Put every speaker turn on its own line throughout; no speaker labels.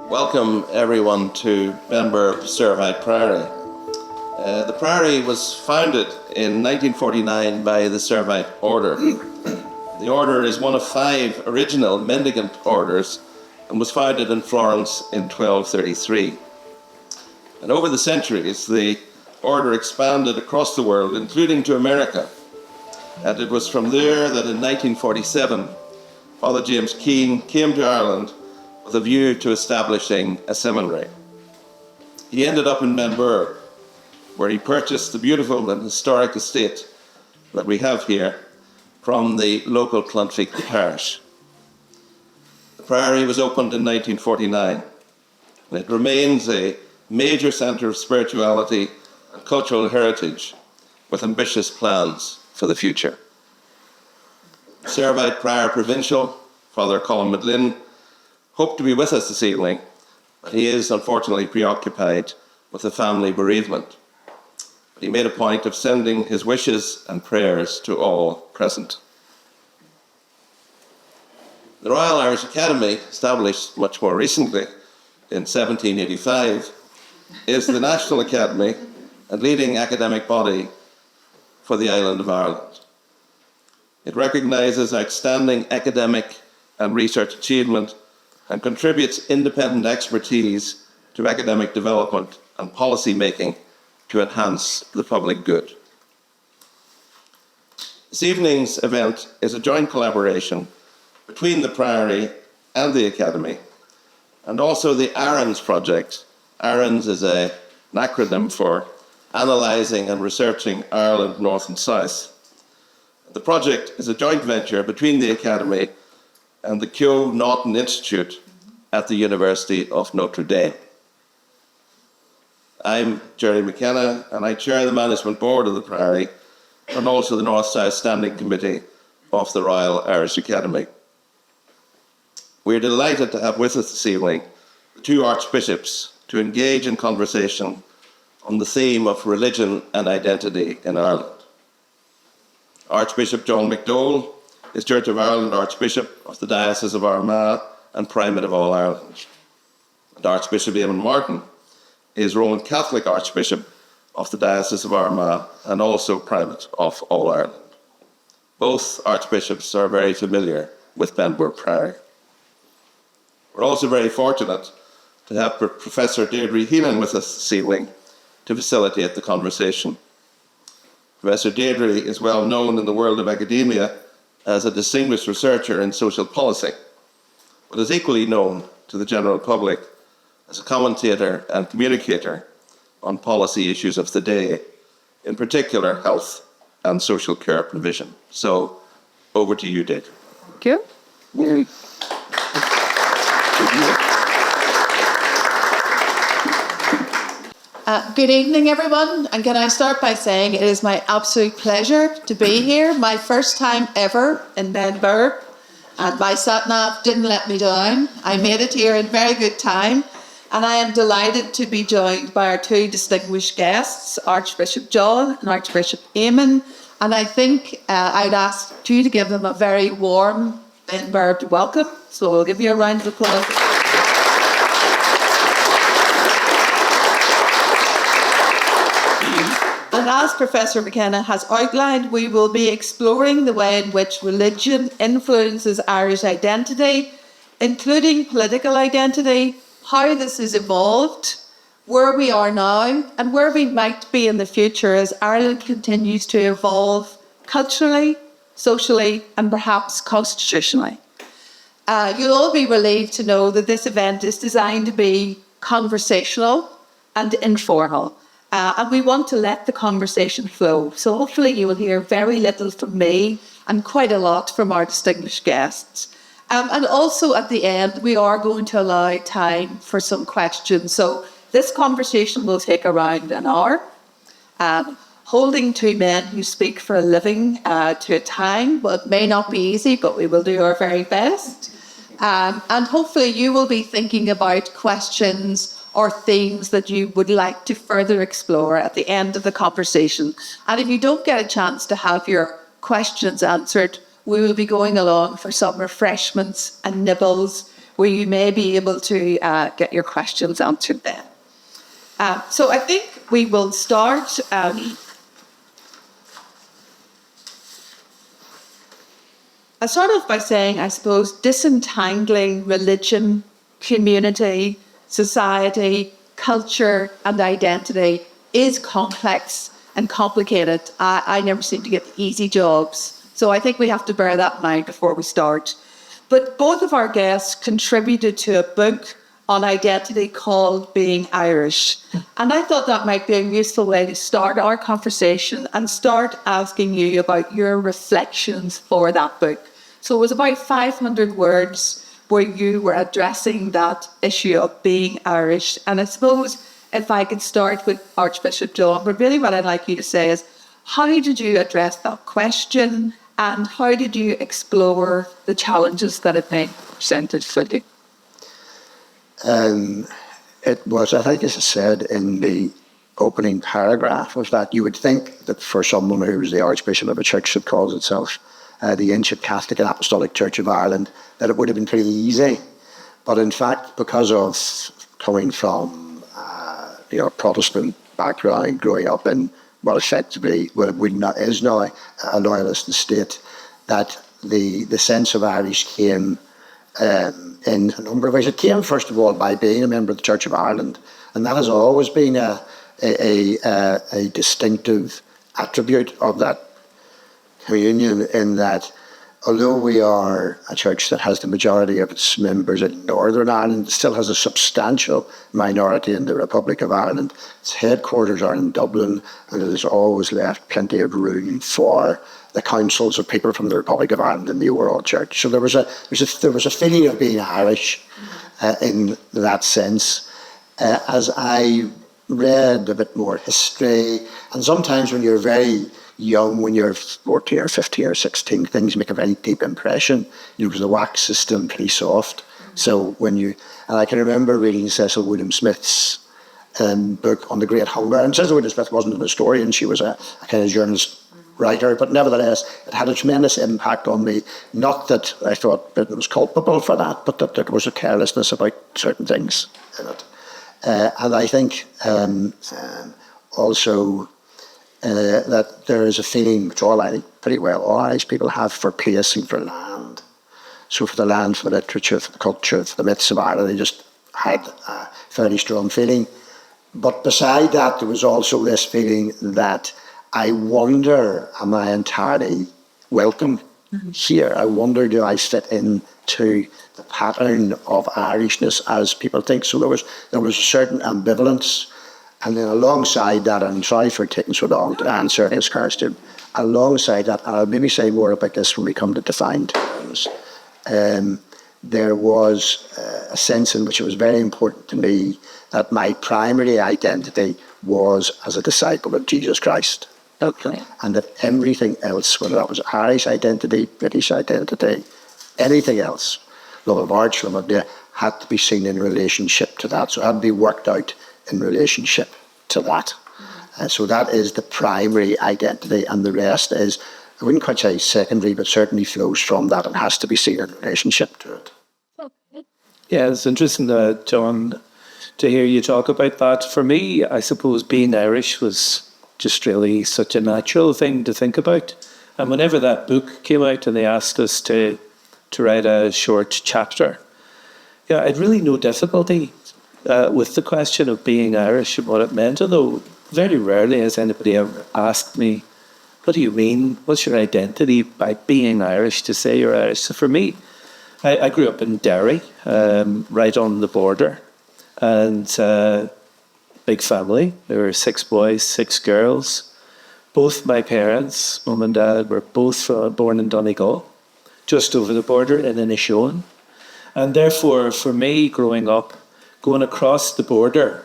Welcome everyone to Benburb Servite Priory. The Priory was founded in 1949 by the Servite Order. The order is one of 5 original mendicant orders and was founded in Florence in 1233. And over the centuries, the order expanded across the world, including to America. And it was from there that in 1947, Father James Keane came to Ireland with a view to establishing a seminary. He ended up in Benburb, where he purchased the beautiful and historic estate that we have here from the local Clonfig parish. The Priory was opened in 1949, and it remains a major centre of spirituality and cultural heritage with ambitious plans for the future. Servite Prior Provincial, Father Colin Medlin, hoped to be with us this evening, but he is unfortunately preoccupied with a family bereavement. But he made a point of sending his wishes and prayers to all present. The Royal Irish Academy, established much more recently in 1785, is the national academy and leading academic body for the island of Ireland. It recognises outstanding academic and research achievement and contributes independent expertise to academic development and policy making to enhance the public good. This evening's event is a joint collaboration between the Priory and the Academy, and also the ARINS project. ARINS is an acronym for Analysing and Researching Ireland North and South. The project is a joint venture between the Academy and the Keogh Naughton Institute at the University of Notre Dame. I'm Jerry McKenna, and I chair the management board of the Priory and also the North-South Standing Committee of the Royal Irish Academy. We're delighted to have with us this evening the 2 archbishops to engage in conversation on the theme of religion and identity in Ireland. Archbishop John McDowell is Church of Ireland Archbishop of the Diocese of Armagh and Primate of all Ireland. And Archbishop Eamon Martin is Roman Catholic Archbishop of the Diocese of Armagh and also Primate of all Ireland. Both archbishops are very familiar with Benburb Priory. We're also very fortunate to have Professor Deirdre Heenan with us this evening to facilitate the conversation. Professor Deirdre is well known in the world of academia as a distinguished researcher in social policy, but is equally known to the general public as a commentator and communicator on policy issues of the day, in particular health and social care provision. So, over to you, Deirdre.
Thank you. Good evening, everyone. And can I start by saying it is my absolute pleasure to be here. My first time ever in Benburb. And my sat-nav didn't let me down. I made it here in very good time. And I am delighted to be joined by our 2 distinguished guests, Archbishop John and Archbishop Eamon. And I think I'd ask you to give them a very warm Benburb welcome. So we'll give you a round of applause. And as Professor McKenna has outlined, we will be exploring the way in which religion influences Irish identity, including political identity, how this has evolved, where we are now, and where we might be in the future as Ireland continues to evolve culturally, socially, and perhaps constitutionally. You'll all be relieved to know that this event is designed to be conversational and informal. And we want to let the conversation flow. So hopefully you will hear very little from me and quite a lot from our distinguished guests. And also at the end, we are going to allow time for some questions. So this conversation will take around an hour. Holding 2 men who speak for a living to a time, well, it may not be easy, but we will do our very best. And hopefully you will be thinking about questions or themes that you would like to further explore at the end of the conversation. And if you don't get a chance to have your questions answered, we will be going along for some refreshments and nibbles where you may be able to get your questions answered then. So I think we will start I start off by saying, I suppose, disentangling religion, community, society, culture and identity is complex and complicated. I never seem to get easy jobs. So I think we have to bear that in mind before we start. But both of our guests contributed to a book on identity called Being Irish. And I thought that might be a useful way to start our conversation and start asking you about your reflections for that book. So it was about 500 words where you were addressing that issue of being Irish. And I suppose if I could start with Archbishop John, but really what I'd like you to say is, how did you address that question and how did you explore the challenges that have been presented for you?
It was, I think, as I said in the opening paragraph, was that you would think that for someone who was the Archbishop of a church that calls itself the Ancient Catholic and Apostolic Church of Ireland, that it would have been pretty easy. But in fact, because of coming from Protestant background, growing up in what effectively is now a loyalist state, that the sense of Irish came in a number of ways. It came, first of all, by being a member of the Church of Ireland, and that has always been a distinctive attribute of that communion, in that although we are a church that has the majority of its members in Northern Ireland, it still has a substantial minority in the Republic of Ireland. Its headquarters are in Dublin, and it has always left plenty of room for the councils of people from the Republic of Ireland in the overall church. So there was a feeling of being Irish in that sense. As I read a bit more history, and sometimes when you're very young, when you're 14 or 15 or 16, things make a very deep impression, because the wax is still pretty soft. So and I can remember reading Cecil William Smith's book on the Great Hunger, and Cecil William Smith wasn't an historian, she was a kind of journalist writer, but nevertheless it had a tremendous impact on me. Not that I thought that it was culpable for that, but that there was a carelessness about certain things in it. And I think also that there is a feeling, which all Irish people have, for place and for land. So for the land, for the literature, for the culture, for the myths of Ireland, they just had a fairly strong feeling. But beside that, there was also this feeling that I wonder, am I entirely welcome here? I wonder, do I fit into the pattern of Irishness as people think? So there was a certain ambivalence. And then alongside that, and sorry for taking so long to answer this question, alongside that, and I'll maybe say more about this when we come to defined terms, there was a sense in which it was very important to me that my primary identity was as a disciple of Jesus Christ. Okay. And that everything else, whether that was Irish identity, British identity, anything else, love of arts, love of the, had to be seen in relationship to that. So it had to be worked out in relationship to that. So that is the primary identity, and the rest is, I wouldn't quite say secondary, but certainly flows from that and has to be seen in relationship to it.
Yeah, it's interesting, John, to hear you talk about that. For me, I suppose being Irish was just really such a natural thing to think about. And whenever that book came out and they asked us to write a short chapter, yeah, I'd really no difficulty with the question of being Irish and what it meant, although very rarely has anybody ever asked me, what do you mean? What's your identity by being Irish, to say you're Irish? So for me, I grew up in Derry, right on the border, and big family. There were 6 boys, 6 girls. Both my parents, mum and dad, were both born in Donegal, just over the border in Inishowen. And therefore, for me, growing up, going across the border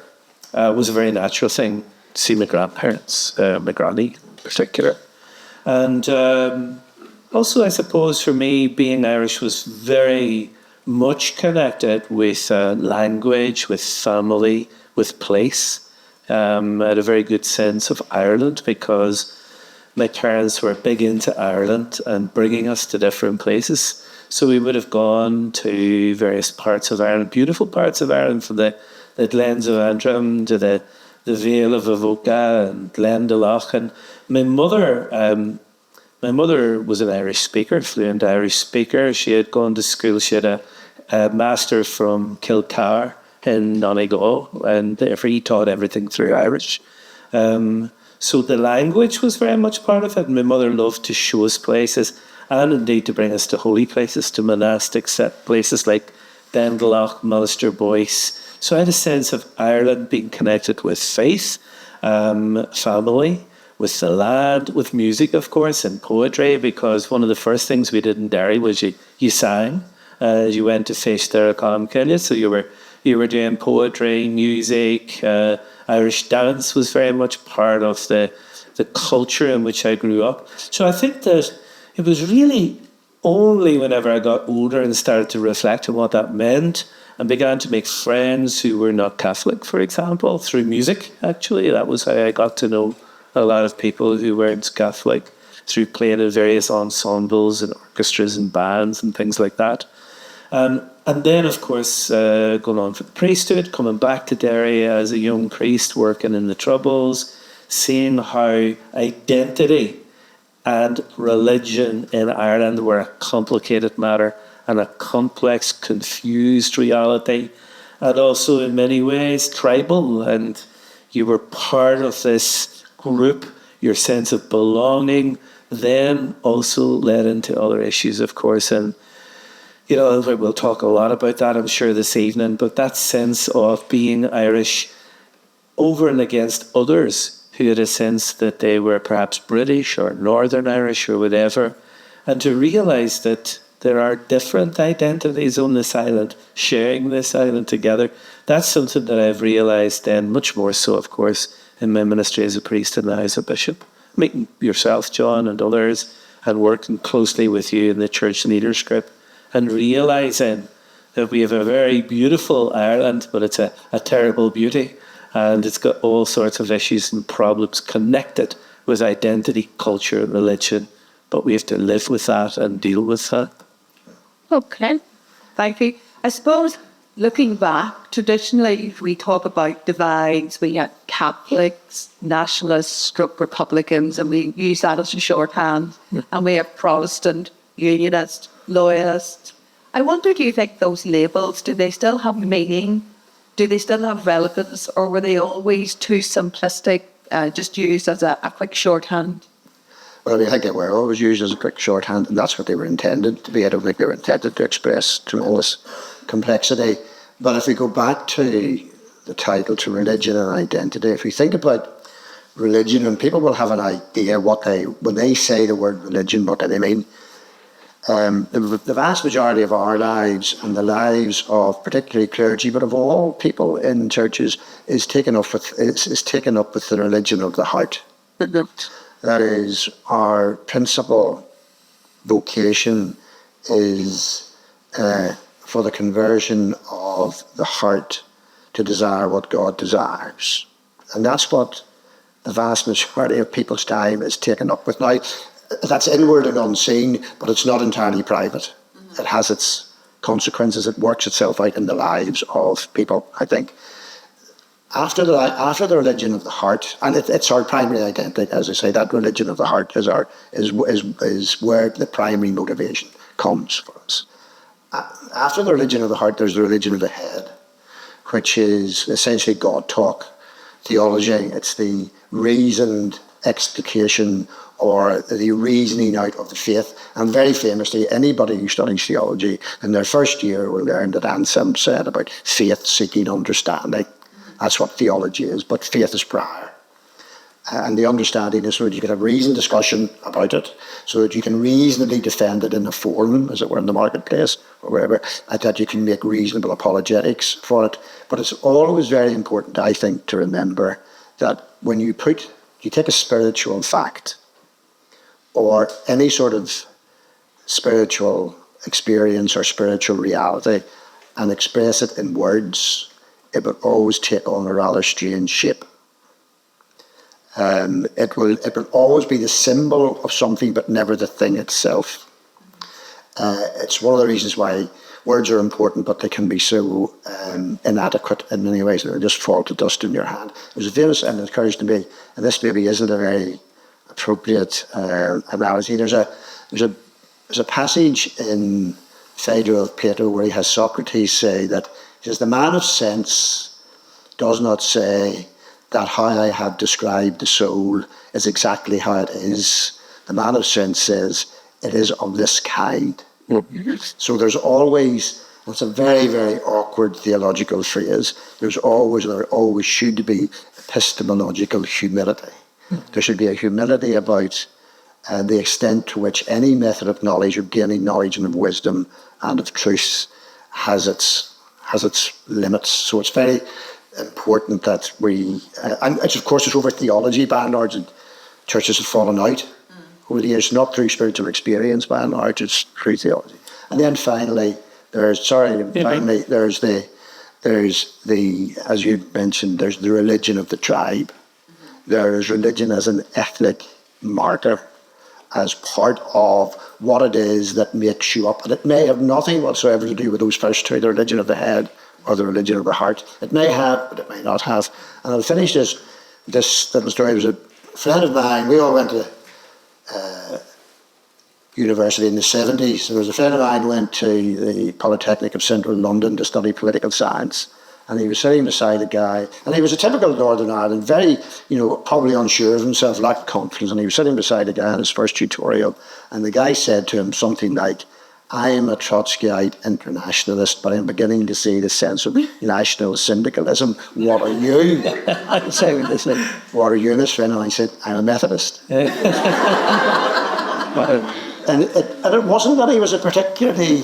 was a very natural thing to see my grandparents, my granny in particular. And also, I suppose, for me, being Irish was very much connected with language, with family, with place. I had a very good sense of Ireland because my parents were big into Ireland and bringing us to different places. So we would have gone to various parts of Ireland, beautiful parts of Ireland, from the Glens of Antrim to the Vale of Avoca and Glendalough. And my mother was an Irish speaker, fluent Irish speaker. She had gone to school. She had a master from Kilcar in Donegal, and therefore he taught everything through Irish. So the language was very much part of it. My mother loved to show us places, and indeed to bring us to holy places, to monastic set places like Glendalough, Munster, Boyce. So I had a sense of Ireland being connected with faith, family, with the land, with music, of course, and poetry, because one of the first things we did in Derry was you sang. You went to Fish Derricon, so you were doing poetry, music, Irish dance was very much part of the culture in which I grew up. So I think that it was really only whenever I got older and started to reflect on what that meant and began to make friends who were not Catholic, for example, through music, actually. That was how I got to know a lot of people who weren't Catholic, through playing in various ensembles and orchestras and bands and things like that. And then, of course, going on for the priesthood, coming back to Derry as a young priest, working in the Troubles, seeing how identity and religion in Ireland were a complicated matter and a complex, confused reality, and also in many ways tribal. And you were part of this group, your sense of belonging then also led into other issues, of course. And you know, we'll talk a lot about that, I'm sure, this evening, but that sense of being Irish over and against others who had a sense that they were perhaps British or Northern Irish or whatever, and to realise that there are different identities on this island, sharing this island together, that's something that I've realised then, much more so, of course, in my ministry as a priest and now as a bishop. Meeting yourself, John, and others, and working closely with you in the church leaders group, and realising that we have a very beautiful Ireland, but it's a terrible beauty, and it's got all sorts of issues and problems connected with identity, culture, religion, but we have to live with that and deal with that.
Okay, thank you. I suppose, looking back, traditionally we talk about divides. We had Catholics, nationalists, stroke Republicans, and we use that as a shorthand. And we have Protestant, Unionist, Loyalist. I wonder, do you think those labels, do they still have meaning? Do they still have relevance, or were they always too simplistic, just used as a quick shorthand?
Well, I think they were always used as a quick shorthand, and that's what they were intended to be. I don't think they were intended to express tremendous complexity. But if we go back to the title, to religion and identity, if we think about religion, and people will have an idea when they say the word religion, what do they mean? The vast majority of our lives and the lives of particularly clergy, but of all people in churches, is taken up with the religion of the heart. That is, our principal vocation is for the conversion of the heart to desire what God desires. And that's what the vast majority of people's time is taken up with. Now, that's inward and unseen, but it's not entirely private. It has its consequences. It works itself out in the lives of people, I think. After the religion of the heart, and it's our primary identity, as I say, that religion of the heart is where the primary motivation comes for us. After the religion of the heart, there's the religion of the head, which is essentially God talk, theology. It's the reasoned explication or the reasoning out of the faith. And very famously, anybody who studies theology in their first year will learn that Anselm said about faith seeking understanding. That's what theology is, but faith is prior. And the understanding is so that you can have reasoned discussion about it, so that you can reasonably defend it in a forum, as it were, in the marketplace or wherever, and that you can make reasonable apologetics for it. But it's always very important, I think, to remember that when you take a spiritual fact or any sort of spiritual experience or spiritual reality and express it in words, it will always take on a rather strange shape. It will always be the symbol of something, but never the thing itself. It's one of the reasons why words are important, but they can be so inadequate in many ways. They just fall to dust in your hand. There's a famous, and it occurs to me, and this maybe isn't a very appropriate analogy. There's a passage in Phaedra of Plato where he has Socrates say that, he says, the man of sense does not say that how I have described the soul is exactly how it is. The man of sense says it is of this kind. So there's always, it's a very, very awkward theological phrase, there always should be epistemological humility. There should be a humility about the extent to which any method of knowledge, of gaining knowledge and of wisdom and of truth has its limits. So it's very important that we, and it's, of course, it's over theology by and large, and churches have fallen out over the years, not through spiritual experience by and large, it's through theology. And then finally, there's the, as you mentioned, there's the religion of the tribe. There is religion as an ethnic marker, as part of what it is that makes you up. And it may have nothing whatsoever to do with those first two, the religion of the head or the religion of the heart. It may have, but it may not have. And I'll finish this little story. There was a friend of mine, we all went to university in the 70s. There was a friend of mine who went to the Polytechnic of Central London to study political science. And he was sitting beside a guy, and he was a typical Northern Ireland, very, probably unsure of himself, lacked confidence, and he was sitting beside a guy in his first tutorial, and the guy said to him something like, I am a Trotskyite internationalist, but I'm beginning to see the sense of national syndicalism. What are you? I said, what are you, Miss Finn? And I said, I'm a Methodist. And it wasn't that he was a particularly,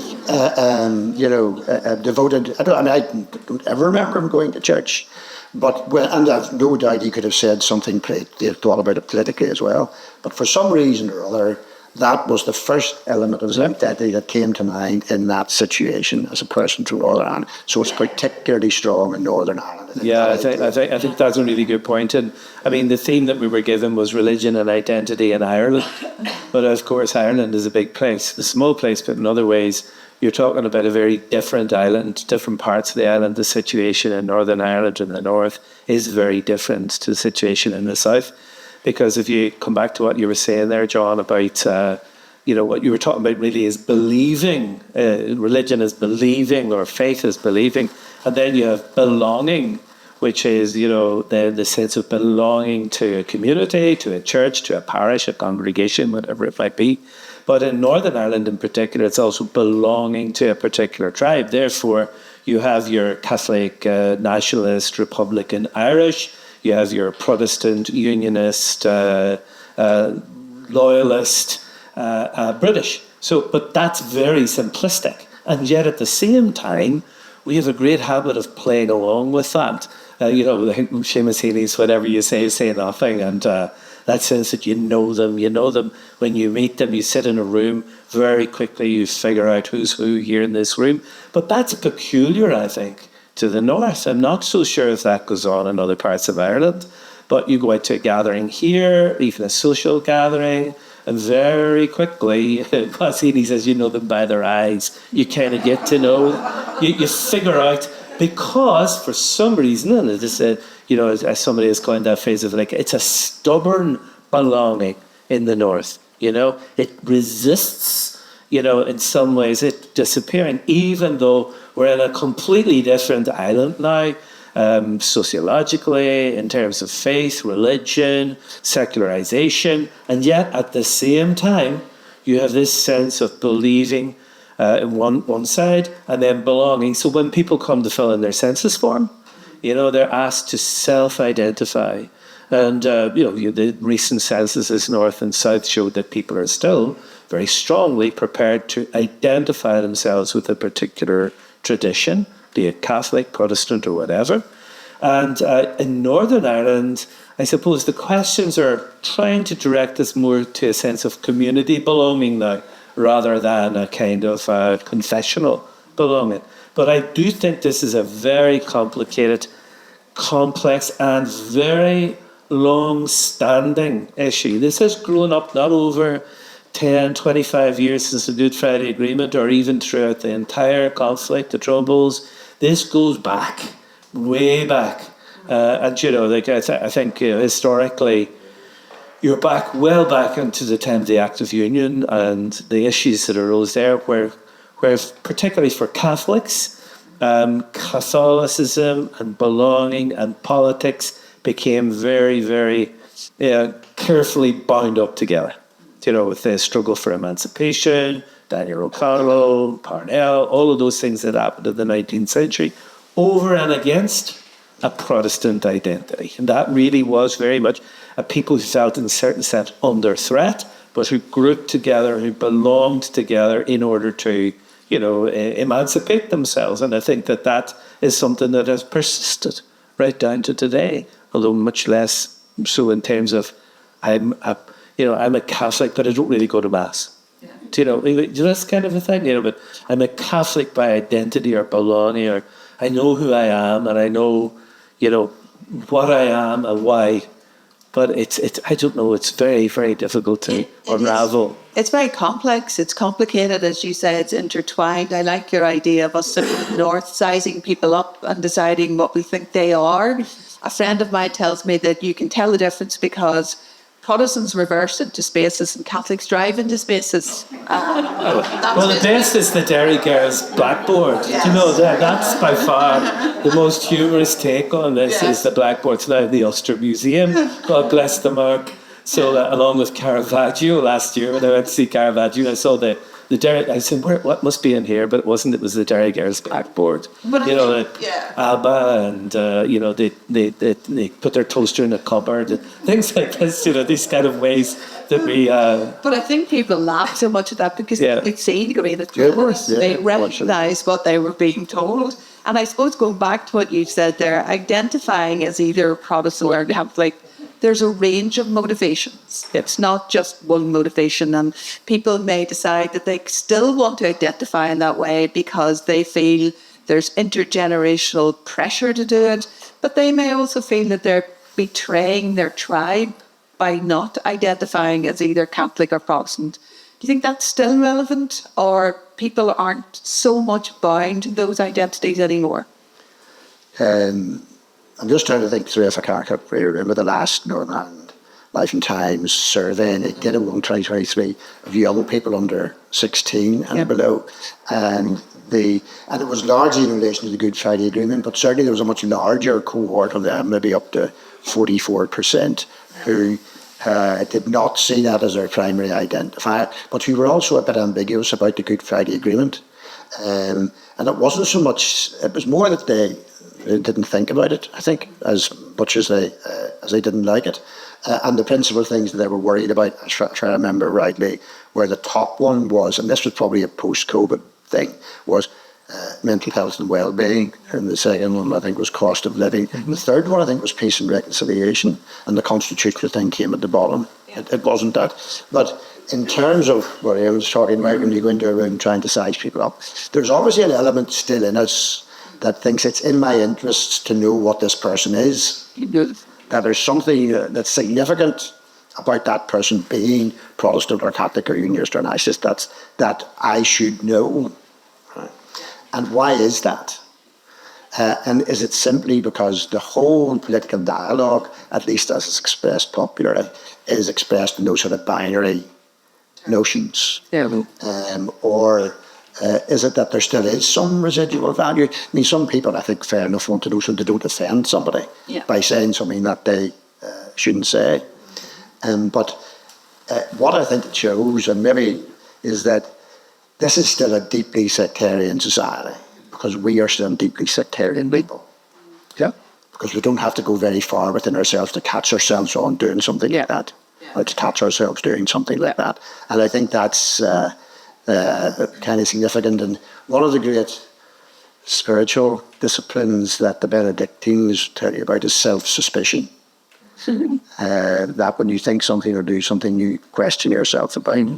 devoted. I don't ever remember him going to church, and I've no doubt he could have said something, thought about it politically as well. But for some reason or other, that was the first element of his identity that came to mind in that situation as a person from Northern Ireland. So it's particularly strong in Northern Ireland.
Yeah, I think that's a really good point. And I mean, the theme that we were given was religion and identity in Ireland. But of course, Ireland is a big place, a small place, but in other ways, you're talking about a very different island, different parts of the island. The situation in Northern Ireland in the north is very different to the situation in the south. Because if you come back to what you were saying there, John, about, what you were talking about really is believing. Religion is believing, or faith is believing. And then you have belonging, which is, the sense of belonging to a community, to a church, to a parish, a congregation, whatever it might be. But in Northern Ireland in particular, it's also belonging to a particular tribe. Therefore, you have your Catholic, nationalist, Republican Irish. You have your Protestant, Unionist, Loyalist, British. But that's very simplistic. And yet at the same time, we have a great habit of playing along with that. Seamus Healy's whatever you say nothing. And that sense that you know them. When you meet them, you sit in a room, very quickly you figure out who's who here in this room. But that's peculiar, I think, to the north. I'm not so sure if that goes on in other parts of Ireland, but you go out to a gathering here, even a social gathering, and very quickly, as he says, you know them by their eyes. You kind of get to know, you figure out, because for some reason, and it is as somebody has coined that phrase of it's a stubborn belonging in the north. It resists, in some ways, it disappearing, even though we're in a completely different island now, sociologically, in terms of faith, religion, secularization, and yet at the same time, you have this sense of believing in one side and then belonging. So when people come to fill in their census form, they're asked to self-identify. And, the recent censuses north and south showed that people are still very strongly prepared to identify themselves with a particular tradition, be it Catholic, Protestant, or whatever. And in Northern Ireland, I suppose the questions are trying to direct us more to a sense of community belonging now, rather than a kind of confessional belonging. But I do think this is a very complicated, complex, and very long-standing issue. This has grown up not over 10, 25 years since the Good Friday Agreement, or even throughout the entire conflict, the Troubles. This goes back, way back. And, you know, like I think historically, you're back, well back into the time of the Act of Union and the issues that arose there, where particularly for Catholics, Catholicism and belonging and politics became very, very carefully bound up together. You know, with the struggle for emancipation, Daniel O'Connell, Parnell, all of those things that happened in the 19th century, over and against a Protestant identity. And that really was very much a people who felt in a certain sense under threat, but who grouped together, who belonged together in order to, you know, emancipate themselves. And I think that that is something that has persisted right down to today, although much less so in terms of I'm a Catholic, but I don't really go to Mass. Yeah. You know, that's kind of a thing, you know, but I'm a Catholic by identity or belonging, or I know who I am and I know, you know, what I am and why. But it's I don't know, it's very, very difficult to unravel.
It's very complex, it's complicated, as you say, it's intertwined. I like your idea of us sitting in the north, sizing people up and deciding what we think they are. A friend of mine tells me that you can tell the difference because Protestants reverse into spaces and Catholics drive into spaces.
Well, the best is the Derry Girls blackboard. Yes. You know, that's by far the most humorous take on this. Yes. Is the blackboard. It's now in the Ulster Museum. God bless the mark. So along with Caravaggio last year, when I went to see Caravaggio, I saw the Derry. I said, what must be in here? But it wasn't. It was the Derry Girls blackboard. But you know, Alba and you know, they put their toaster in a cupboard and things like this. You know, these kind of ways that we.
But I think people laugh so much at that because they see the way that they recognise what they were being told. And I suppose going back to what you said there, identifying as either Protestant or Catholic, there's a range of motivations. It's not just one motivation, and people may decide that they still want to identify in that way because they feel there's intergenerational pressure to do it, but they may also feel that they're betraying their tribe by not identifying as either Catholic or Protestant. Do you think that's still relevant, or people aren't so much bound to those identities anymore?
I'm just trying to think through if I can't remember the last Northern Ireland Life and Times survey, and it did it in 2023 of young people under 16 and below, and it was largely in relation to the Good Friday Agreement, but certainly there was a much larger cohort of them, maybe up to 44%, who did not see that as their primary identifier, but who were also a bit ambiguous about the Good Friday Agreement, and it wasn't so much. It was more that they didn't think about it, I think, as much as they didn't like it. And the principal things that they were worried about, I try to remember rightly, where the top one was, and this was probably a post-COVID thing, was mental health and well-being. And the second one, I think, was cost of living. And the third one, I think, was peace and reconciliation. And the constitutional thing came at the bottom. It wasn't that. But in terms of what I was talking about, when you go into a room trying to size people up, there's obviously an element still in us that thinks it's in my interests to know what this person is. That there's something that's significant about that person being Protestant or Catholic or Unionist or Nationalist that I should know. Right? And why is that? And is it simply because the whole political dialogue, at least as it's expressed popularly, is expressed in those sort of binary notions? Or is it that there still is some residual value? I mean, some people, I think, fair enough, want to do so they don't offend somebody by saying something that they shouldn't say. But what I think it shows, and maybe, is that this is still a deeply sectarian society, because we are still deeply sectarian people. Yeah. Because we don't have to go very far within ourselves to catch ourselves on doing something like that, or to catch ourselves doing something like that. And I think that's kind of significant. And one of the great spiritual disciplines that the Benedictines tell you about is self-suspicion. That when you think something or do something, you question yourself about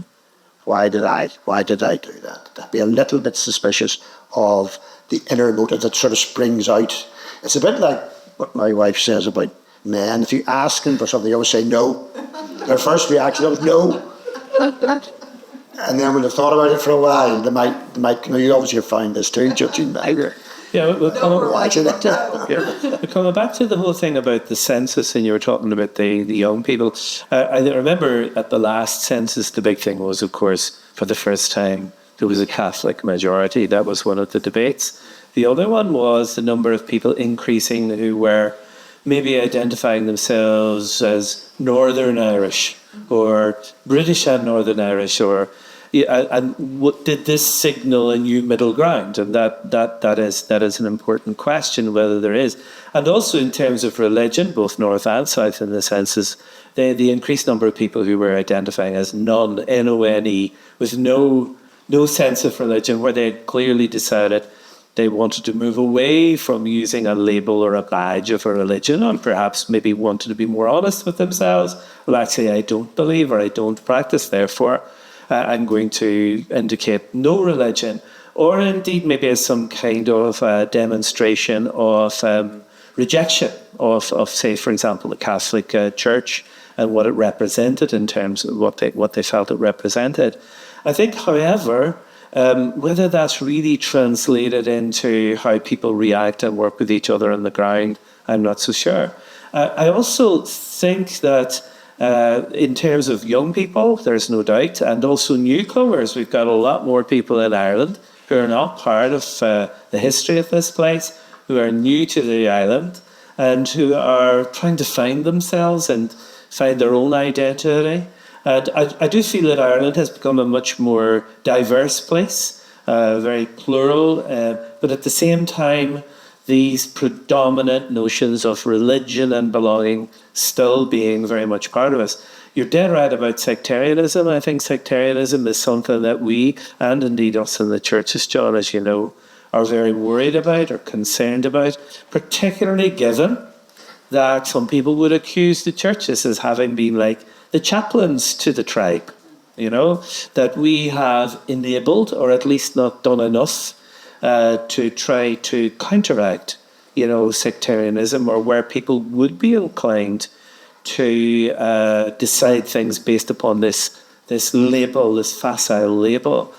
why did I do that? To be a little bit suspicious of the inner motive that sort of springs out. It's a bit like what my wife says about men. If you ask them for something, they always say no. Their first reaction is no. And then when they've thought about it for a while, they might you obviously have found this too, judging by your
Yeah,
watching it.
we're coming back to the whole thing about the census, and you were talking about the young people. I remember at the last census, the big thing was, of course, for the first time, there was a Catholic majority. That was one of the debates. The other one was the number of people increasing who were maybe identifying themselves as Northern Irish or British and Northern Irish, or and what did this signal a new middle ground? And that is an important question, whether there is. And also in terms of religion, both north and south in the census, the increased number of people who were identifying as N-O-N-E, with no sense of religion, where they had clearly decided they wanted to move away from using a label or a badge of a religion, and perhaps maybe wanted to be more honest with themselves. Well, actually, I don't believe or I don't practice, therefore I'm going to indicate no religion, or indeed maybe as some kind of demonstration of rejection of, say, for example, the Catholic Church and what it represented in terms of what they felt it represented. I think, however, whether that's really translated into how people react and work with each other on the ground, I'm not so sure. I also think that in terms of young people, there's no doubt, and also newcomers, we've got a lot more people in Ireland who are not part of the history of this place, who are new to the island, and who are trying to find themselves and find their own identity. And I do feel that Ireland has become a much more diverse place, very plural, but at the same time, these predominant notions of religion and belonging still being very much part of us. You're dead right about sectarianism. I think sectarianism is something that we, and indeed us in the churches, John, as you know, are very worried about or concerned about, particularly given that some people would accuse the churches as having been like the chaplains to the tribe, that we have enabled, or at least not done enough, to try to counteract, sectarianism, or where people would be inclined to decide things based upon this label, this facile label.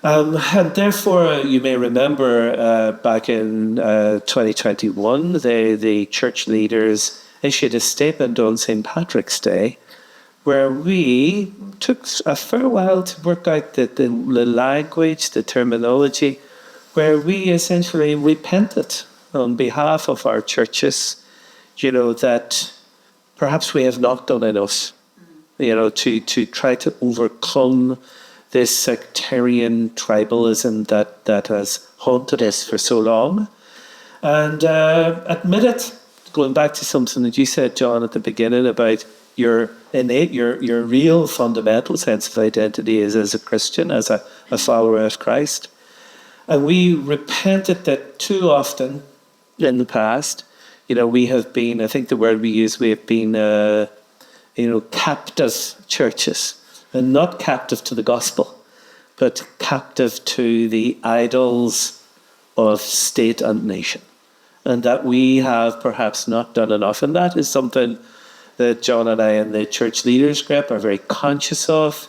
And therefore, you may remember back in 2021, the church leaders issued a statement on St. Patrick's Day, where we took a fair while to work out the language, the terminology, where we essentially repented on behalf of our churches, that perhaps we have not done enough, to try to overcome this sectarian tribalism that has haunted us for so long. And admit it, going back to something that you said, John, at the beginning about your innate, your real fundamental sense of identity is as a Christian, as a follower of Christ. And we repented that too often in the past, we have been, I think the word we use, we have been, captive churches, and not captive to the gospel, but captive to the idols of state and nation. And that we have perhaps not done enough. And that is something that John and I and the church leaders group are very conscious of.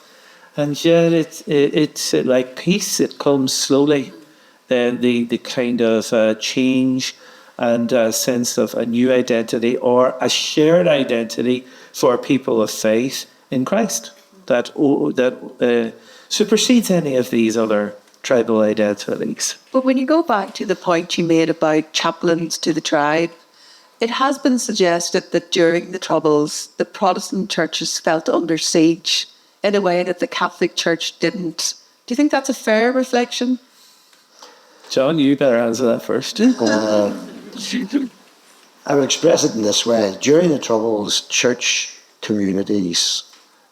And yet it's like peace, it comes slowly. Then the kind of change and sense of a new identity or a shared identity for people of faith in Christ that supersedes any of these other tribal identities.
But when you go back to the point you made about chaplains to the tribe, it has been suggested that during the Troubles, the Protestant churches felt under siege in a way that the Catholic Church didn't. Do you think that's a fair reflection?
John, you better answer that first. I would express it in this way. During the Troubles, church communities,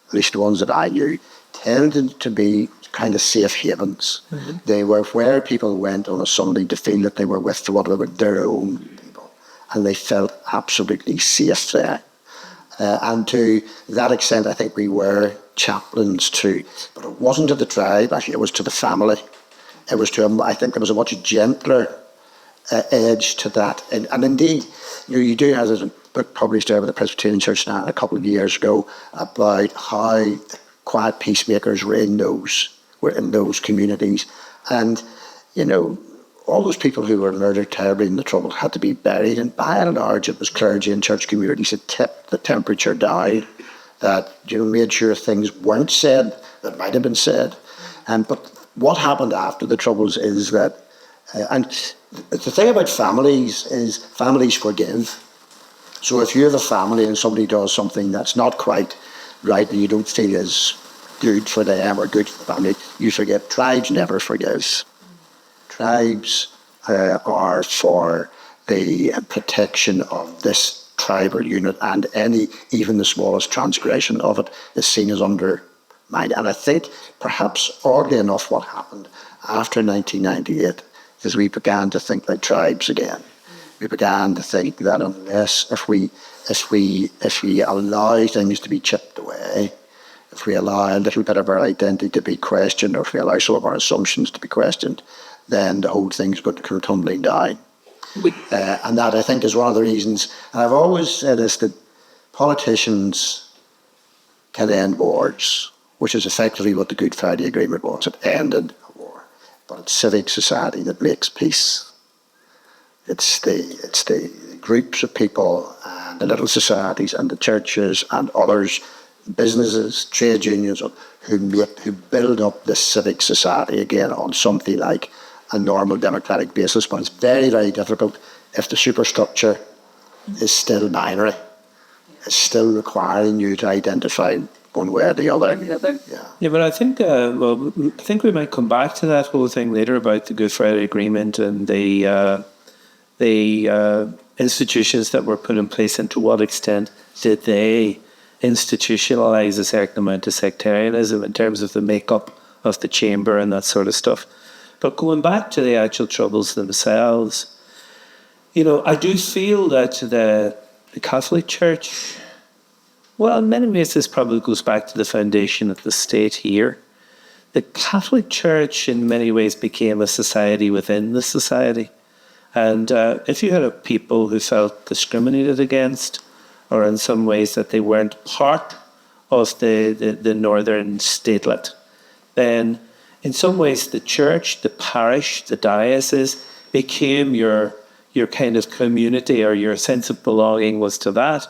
at least the ones that I knew, tended to be kind of safe havens. Mm-hmm. They were where people went on a Sunday to feel that they were with their own people, and they felt absolutely safe there. And to that extent, I think we were chaplains too. But it wasn't to the tribe, actually, it was to the family. It was I think there was a much gentler edge to that. And indeed, you do have a book published there by the Presbyterian Church now a couple of years ago about how the quiet peacemakers were in those communities. And, you know, all those people who were murdered terribly in the Troubles had to be buried, and by and large it was clergy and church communities that kept the temperature down, that, you know, made sure things weren't said that might have been said. But what happened after the Troubles is that, and the thing about families is families forgive. So if you have a family and somebody does something that's not quite right and you don't feel is good for them or good for the family, you forgive. Tribes never forgive. Tribes are for the protection of this tribal unit, and even the smallest transgression of it is seen as undermined. And I think perhaps oddly enough what happened after 1998 is we began to think like tribes again. We began to think that unless if we allow things to be chipped away, if we allow a little bit of our identity to be questioned, or if we allow some of our assumptions to be questioned, then the whole thing's going to come tumbling down. And that, I think, is one of the reasons. And I've always said this, that politicians can end wars, which is effectively what the Good Friday Agreement was. It ended a war. But it's civic society that makes peace. It's the groups of people and the little societies and the churches and others, businesses, trade unions, who build up this civic society again on something like a normal democratic basis. But it's very, very difficult if the superstructure is still binary. It's still requiring you to identify one way or the other.
Yeah, but I think I think we might come back to that whole thing later about the Good Friday Agreement and the institutions that were put in place, and to what extent did they institutionalize a certain amount of sectarianism in terms of the makeup of the chamber and that sort of stuff. But going back to the actual Troubles themselves, you know, I do feel that the Catholic Church, well, in many ways this probably goes back to the foundation of the state here. The Catholic Church in many ways became a society within the society. And if you had a people who felt discriminated against, or in some ways that they weren't part of the northern statelet, then in some ways the church, the parish, the diocese became your kind of community, or your sense of belonging was to that.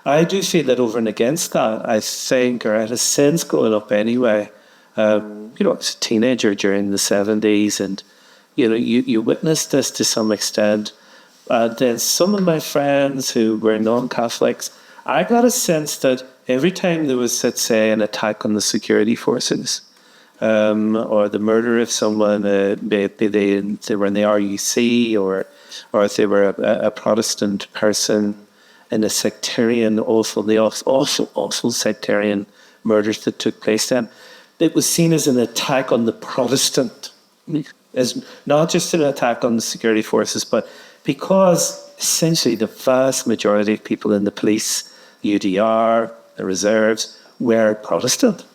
I do feel that over and against that, I think, or I had a sense growing up anyway, you know, I was a teenager during the 70s, and you know, you witnessed this to some extent. Then some of my friends who were non-Catholics, I got a sense that every time there was, let's say, an attack on the security forces, or the murder of someone, maybe they were in the RUC, or if they were a Protestant person in a sectarian, awful sectarian murders that took place then, it was seen as an attack on the Protestant, as not just an attack on the security forces, but because essentially the vast majority of people in the police, the UDR, the reserves, were Protestant.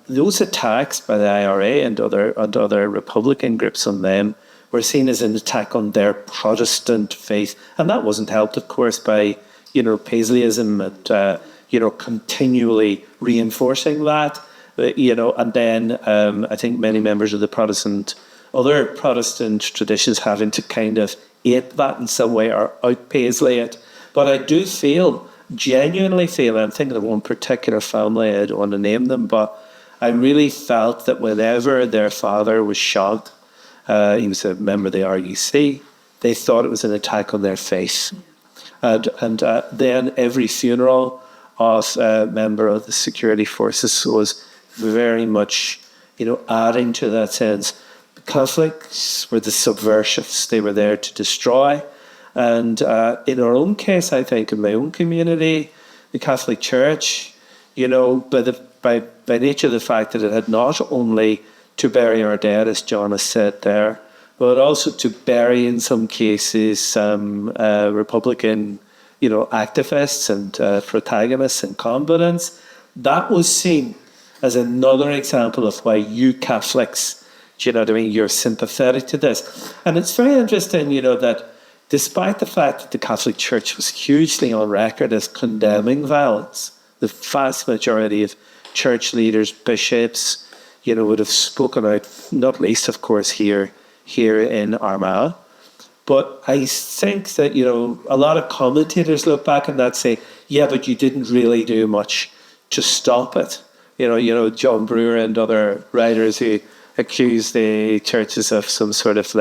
Those attacks by the IRA and other Republican groups on them were seen as an attack on their Protestant faith, and that wasn't helped, of course, by Paisleyism and continually reinforcing that. And then I think many members of the other Protestant traditions having to kind of ape that in some way or out-Paisley it. But I do genuinely feel, I'm thinking of one particular family, I don't want to name them, but I really felt that whenever their father was shot, he was a member of the RUC, they thought it was an attack on their faith. And then every funeral of a member of the security forces was very much, adding to that sense. The Catholics were the subversives. They were there to destroy. And in our own case, I think, in my own community, the Catholic Church, by nature of the fact that it had not only to bury our dead, as John has said there, but also to bury, in some cases, some Republican, activists and protagonists and combatants. That was seen as another example of why you Catholics, you're sympathetic to this. And it's very interesting, that despite the fact that the Catholic Church was hugely on record as condemning violence, the vast majority of church leaders, bishops, would have spoken out, not least, of course, here in Armagh. But I think that, a lot of commentators look back on that and say, yeah, but you didn't really do much to stop it. John Brewer and other writers who accuse the churches of some sort of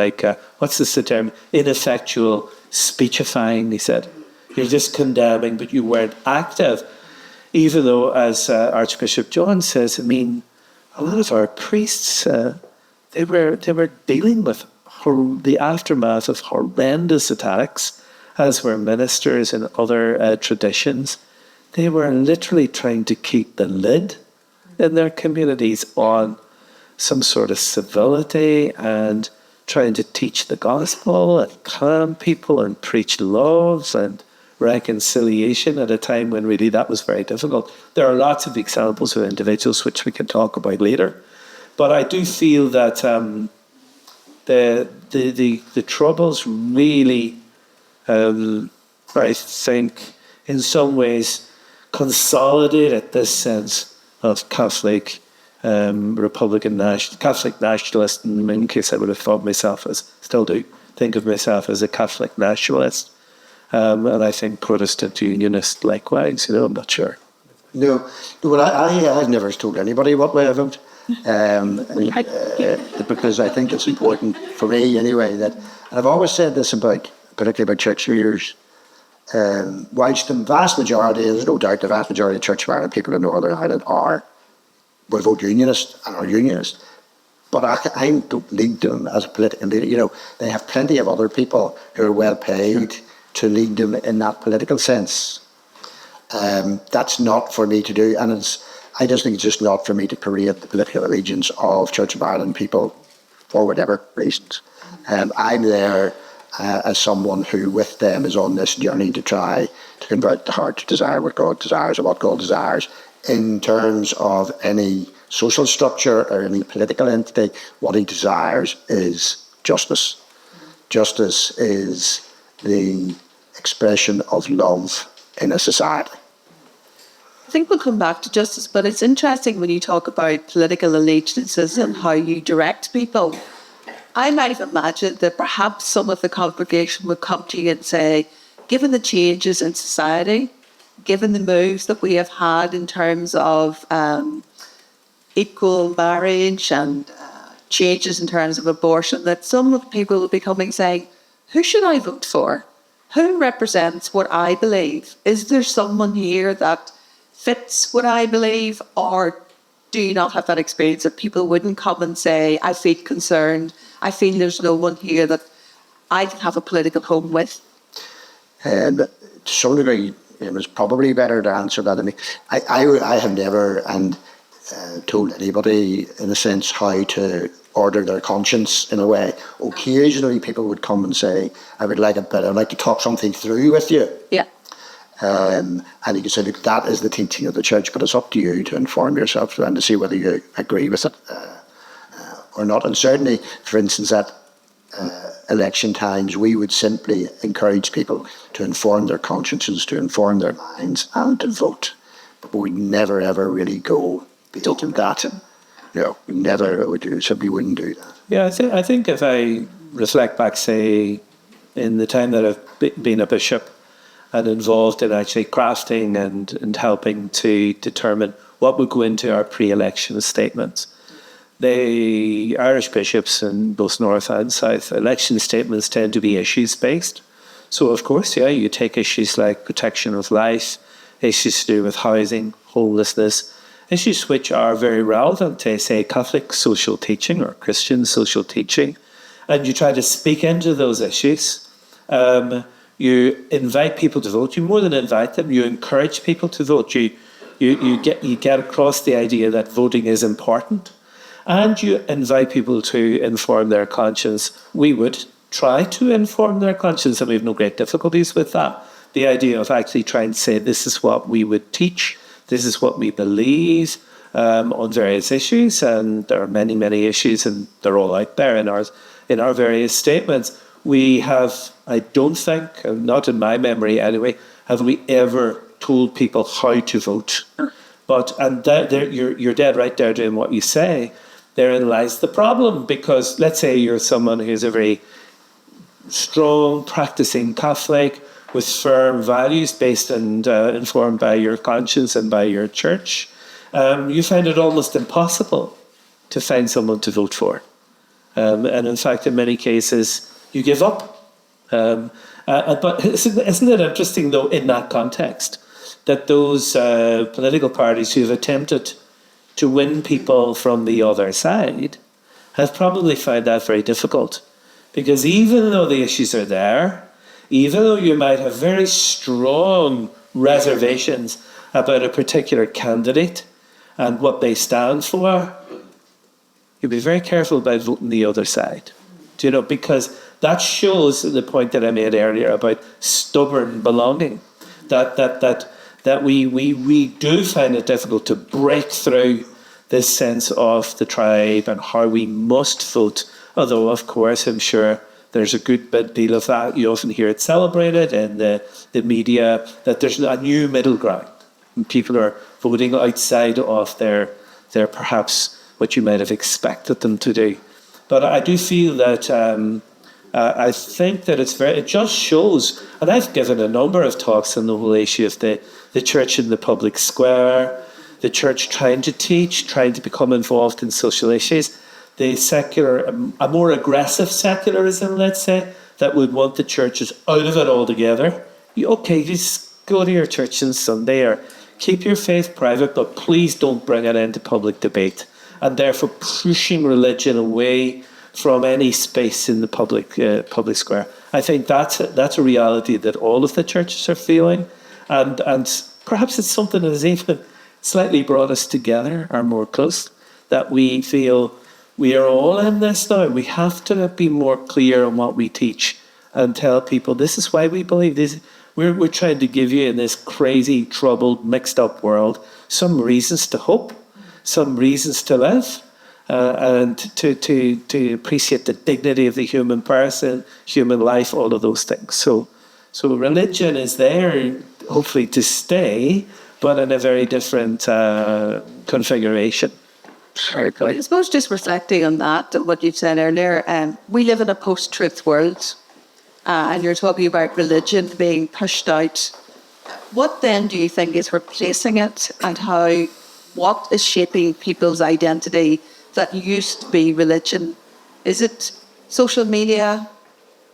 what's the term? Ineffectual speechifying, he said. You're just condemning, but you weren't active. Even though, as Archbishop John says, a lot of our priests, they were dealing with the aftermath of horrendous attacks, as were ministers in other traditions. They were literally trying to keep the lid in their communities on some sort of civility and trying to teach the gospel and calm people and preach love and reconciliation at a time when really that was very difficult. There are lots of examples of individuals which we can talk about later. But I do feel that the troubles really, I think, in some ways consolidated this sense of Catholic Catholic nationalist. In many cases, I would have thought myself still do think of myself as a Catholic nationalist. And I think Protestant Unionist likewise, I'm not sure.
No, well, I've never told anybody what way I vote. Because I think it's important for me anyway that, and I've always said this particularly about church leaders, whilst the vast majority, there's no doubt the vast majority of Church of Ireland people in Northern Ireland will vote unionist and are unionist, but I don't lead them as a political leader. They have plenty of other people who are well paid to lead them in that political sense. That's not for me to do, and I just think it's just not for me to parade the political allegiance of Church of Ireland people for whatever reasons. I'm there as someone who with them is on this journey to try to convert the heart to desire what God desires or what God desires in terms of any social structure or any political entity. What he desires is justice. Justice is the expression of love in a society.
I think we'll come back to justice, but it's interesting when you talk about political allegiances and how you direct people. I might have imagined that perhaps some of the congregation would come to you and say, given the changes in society, given the moves that we have had in terms of equal marriage and changes in terms of abortion, that some of the people will be coming saying, who should I vote for? Who represents what I believe? Is there someone here that fits what I believe, or do you not have that experience that people wouldn't come and say, I feel concerned, I feel there's no one here that I can have a political home with? To
some degree, it was probably better to answer that. I have never told anybody, in a sense, how to order their conscience in a way. Occasionally people would come and say, I'd like to talk something through with you.
Yeah.
And you can say, look, that is the teaching of the church, but it's up to you to inform yourself and to see whether you agree with it or not. And certainly, for instance, at election times, we would simply encourage people to inform their consciences, to inform their minds, and to vote. But we never, ever really go beyond that. No, we never would do, simply wouldn't do that.
Yeah, I think if I reflect back, say, in the time that I've been a bishop, and involved in actually crafting and helping to determine what would go into our pre-election statements. The Irish bishops in both North and South, election statements tend to be issues-based. So, of course, you take issues like protection of life, issues to do with housing, homelessness, issues which are very relevant to, say, Catholic social teaching or Christian social teaching, and you try to speak into those issues. You invite people to vote. You more than invite them, you encourage people to vote. You get across the idea that voting is important, and you invite people to inform their conscience. We would try to inform their conscience, and we have no great difficulties with that. The idea of actually trying to say, this is what we would teach, this is what we believe on various issues, and there are many, many issues, and they're all out there in our various statements. We have, I don't think, not in my memory anyway, have we ever told people how to vote. You're dead right there doing what you say. Therein lies the problem, because let's say you're someone who's a very strong, practicing Catholic with firm values based and informed by your conscience and by your church. You find it almost impossible to find someone to vote for. And in fact, in many cases, you give up. But isn't it interesting, though, in that context, that those political parties who have attempted to win people from the other side have probably found that very difficult? Because even though the issues are there, even though you might have very strong reservations about a particular candidate and what they stand for, you'll be very careful about voting the other side. Do you know, because that shows the point that I made earlier about stubborn belonging. That we do find it difficult to break through this sense of the tribe and how we must vote. Although, of course, I'm sure there's a good deal of that. You often hear it celebrated in the media, that there's a new middle ground. And people are voting outside of their perhaps what you might have expected them to do. But I do feel that I think that it just shows, and I've given a number of talks on the whole issue of the church in the public square, the church trying to teach, trying to become involved in social issues, the secular, a more aggressive secularism, let's say, that would want the churches out of it altogether. You just go to your church on Sunday or keep your faith private, but please don't bring it into public debate. And therefore pushing religion away from any space in the public square. I think that's a reality that all of the churches are feeling, and perhaps it's something that has even slightly brought us together or more close, that we feel we are all in this now. We have to be more clear on what we teach and tell people this is why we believe this. We're trying to give you, in this crazy, troubled, mixed up world, some reasons to hope, some reasons to live, and to appreciate the dignity of the human person, human life, all of those things. So religion is there, hopefully, to stay, but in a very different configuration.
I suppose just reflecting on that, what you said earlier, we live in a post-truth world, and you're talking about religion being pushed out. What then do you think is replacing it, and what is shaping people's identity that used to be religion? Is it social media?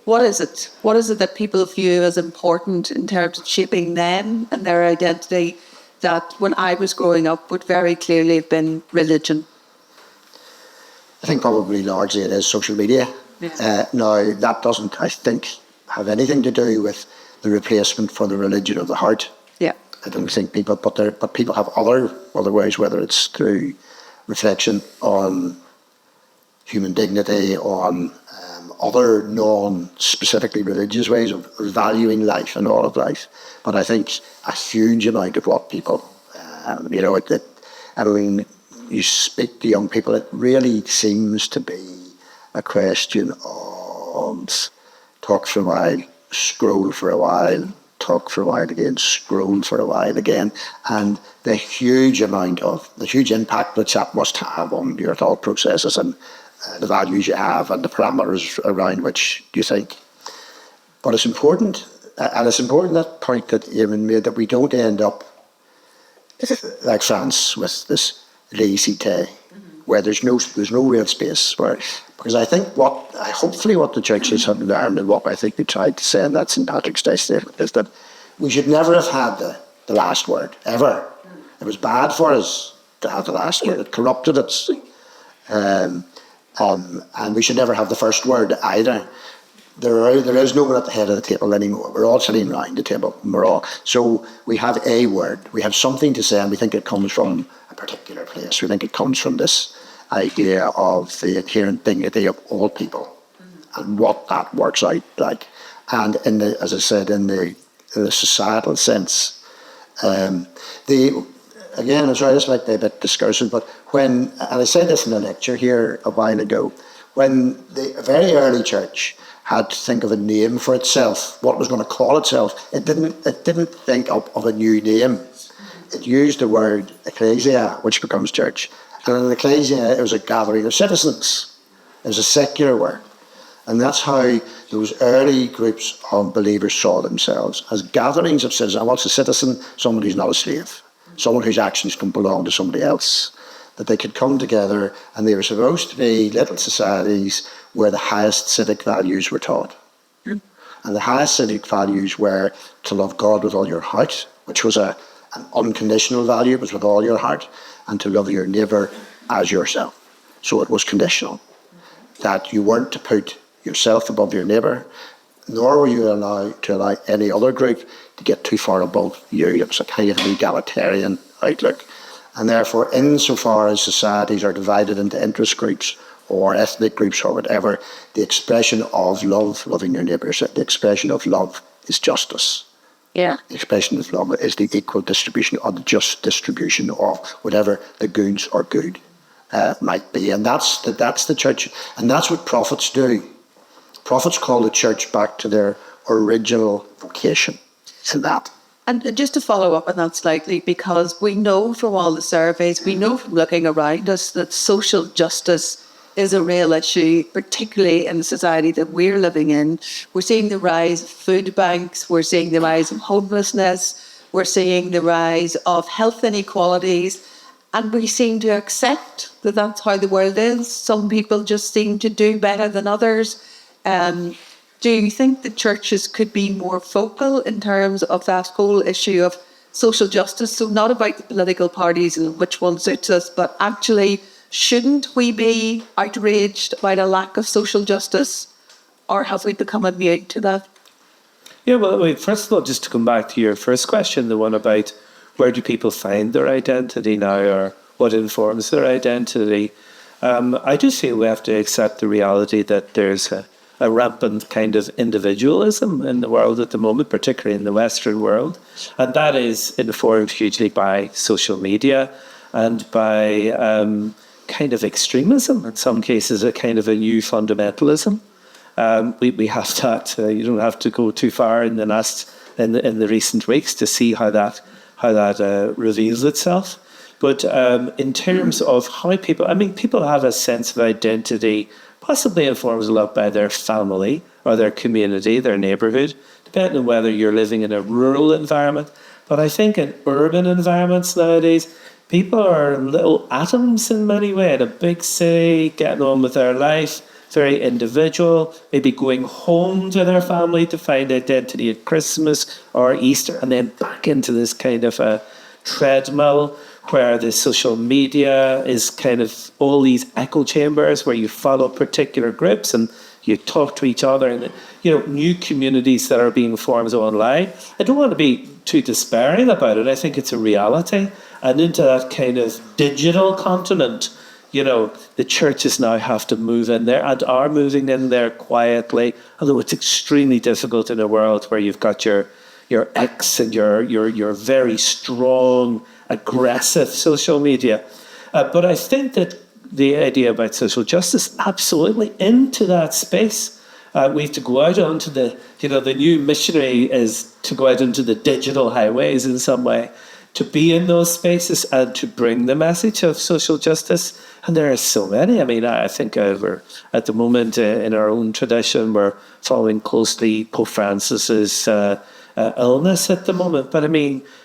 What is it? What is it that people view as important in terms of shaping them and their identity that when I was growing up would very clearly have been religion?
I think probably largely it is social media.
Yeah.
Now, that doesn't, I think, have anything to do with the replacement for the religion of the heart.
Yeah.
I don't think people, but people have other ways, whether it's through reflection on human dignity, on other non-specifically religious ways of valuing life and all of life. But I think a huge amount of what people, you speak to young people, it really seems to be a question of talk for a while, scroll for a while, talk for a while again, scroll for a while again, and the huge impact that must have on your thought processes and the values you have and the parameters around which you think. But it's important, and it's important, that point that Eamon made, that we don't end up like France with this laissez-faire, where there's no real space for it. Because I think hopefully what the churches have learned, and what I think they tried to say in that St. Patrick's Day statement, is that we should never have had the last word, ever. It was bad for us to have the last word. It corrupted us. And we should never have the first word either. There is no one at the head of the table anymore. We're all sitting around the table. So we have a word. We have something to say, and we think it comes from a particular place. We think it comes from this idea of the inherent dignity of all people and what that works out like. And as I said, in the societal sense, again, I'm sorry, this might be a bit discursive, but and I said this in a lecture here a while ago, when the very early church had to think of a name for itself, what it was going to call itself, it didn't think of a new name. it used the word ecclesia, which becomes church. And in ecclesia, it was a gathering of citizens. It was a secular word. And that's how those early groups of believers saw themselves, as gatherings of citizens. And what's a citizen? Someone who's not a slave. Someone whose actions can belong to somebody else. That they could come together, and they were supposed to be little societies where the highest civic values were taught. And the highest civic values were to love God with all your heart, which was an unconditional value, it was with all your heart, and to love your neighbour as yourself. So it was conditional, that you weren't to put yourself above your neighbour, nor were you allowed to allow any other group to get too far above you. It was a kind of egalitarian outlook. And therefore, insofar as societies are divided into interest groups or ethnic groups or whatever, the expression of love, loving your neighbours, the expression of love is justice.
Yeah.
The expression of love is the equal distribution or the just distribution of whatever the goods or good might be. And that's the church. And that's what prophets do. Prophets call the church back to their original vocation. And that.
And just to follow up on that slightly, because we know from all the surveys, we know from looking around us that social justice is a real issue, particularly in the society that we're living in. We're seeing the rise of food banks, we're seeing the rise of homelessness, we're seeing the rise of health inequalities, and we seem to accept that that's how the world is. Some people just seem to do better than others. Do you think the churches could be more focal in terms of that whole issue of social justice? So not about the political parties and which one suits us, but actually, shouldn't we be outraged by the lack of social justice? Or have we become immune to that?
Yeah, well, wait, first of all, just to come back to your first question, the one about where do people find their identity now, or what informs their identity? I do feel we have to accept the reality that there's a rampant kind of individualism in the world at the moment, particularly in the Western world. And that is informed hugely by social media and by kind of extremism, in some cases a kind of a new fundamentalism. We have that, you don't have to go too far in the recent weeks to see how that reveals itself. But in terms of how people have a sense of identity, possibly informed a lot by their family or their community, their neighbourhood, depending on whether you're living in a rural environment. But I think in urban environments nowadays, people are little atoms in many ways. In a big city, getting on with their life, very individual, maybe going home to their family to find identity at Christmas or Easter, and then back into this kind of a treadmill where the social media is kind of all these echo chambers where you follow particular groups and you talk to each other, and new communities that are being formed online. I don't want to be too despairing about it. I think it's a reality. And into that kind of digital continent, the churches now have to move in there and are moving in there quietly, although it's extremely difficult in a world where you've got your X and your very strong, aggressive social media. But I think that the idea about social justice, absolutely into that space. We have to go out onto the new missionary is to go out into the digital highways in some way, to be in those spaces and to bring the message of social justice. And there are so many. I think we're at the moment in our own tradition, we're following closely Pope Francis's illness at the moment. But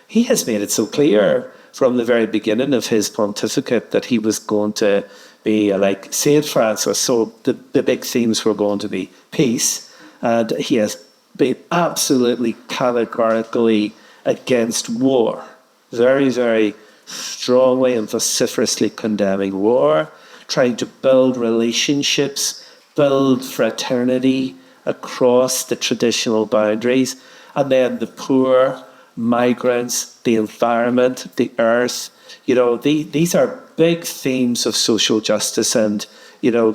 he has made it so clear from the very beginning of his pontificate that he was going to be like St. Francis. So the big themes were going to be peace. And he has been absolutely categorically against war. Very, very strongly and vociferously condemning war, trying to build relationships, build fraternity across the traditional boundaries. And then the poor, migrants, the environment, the earth, these are big themes of social justice and,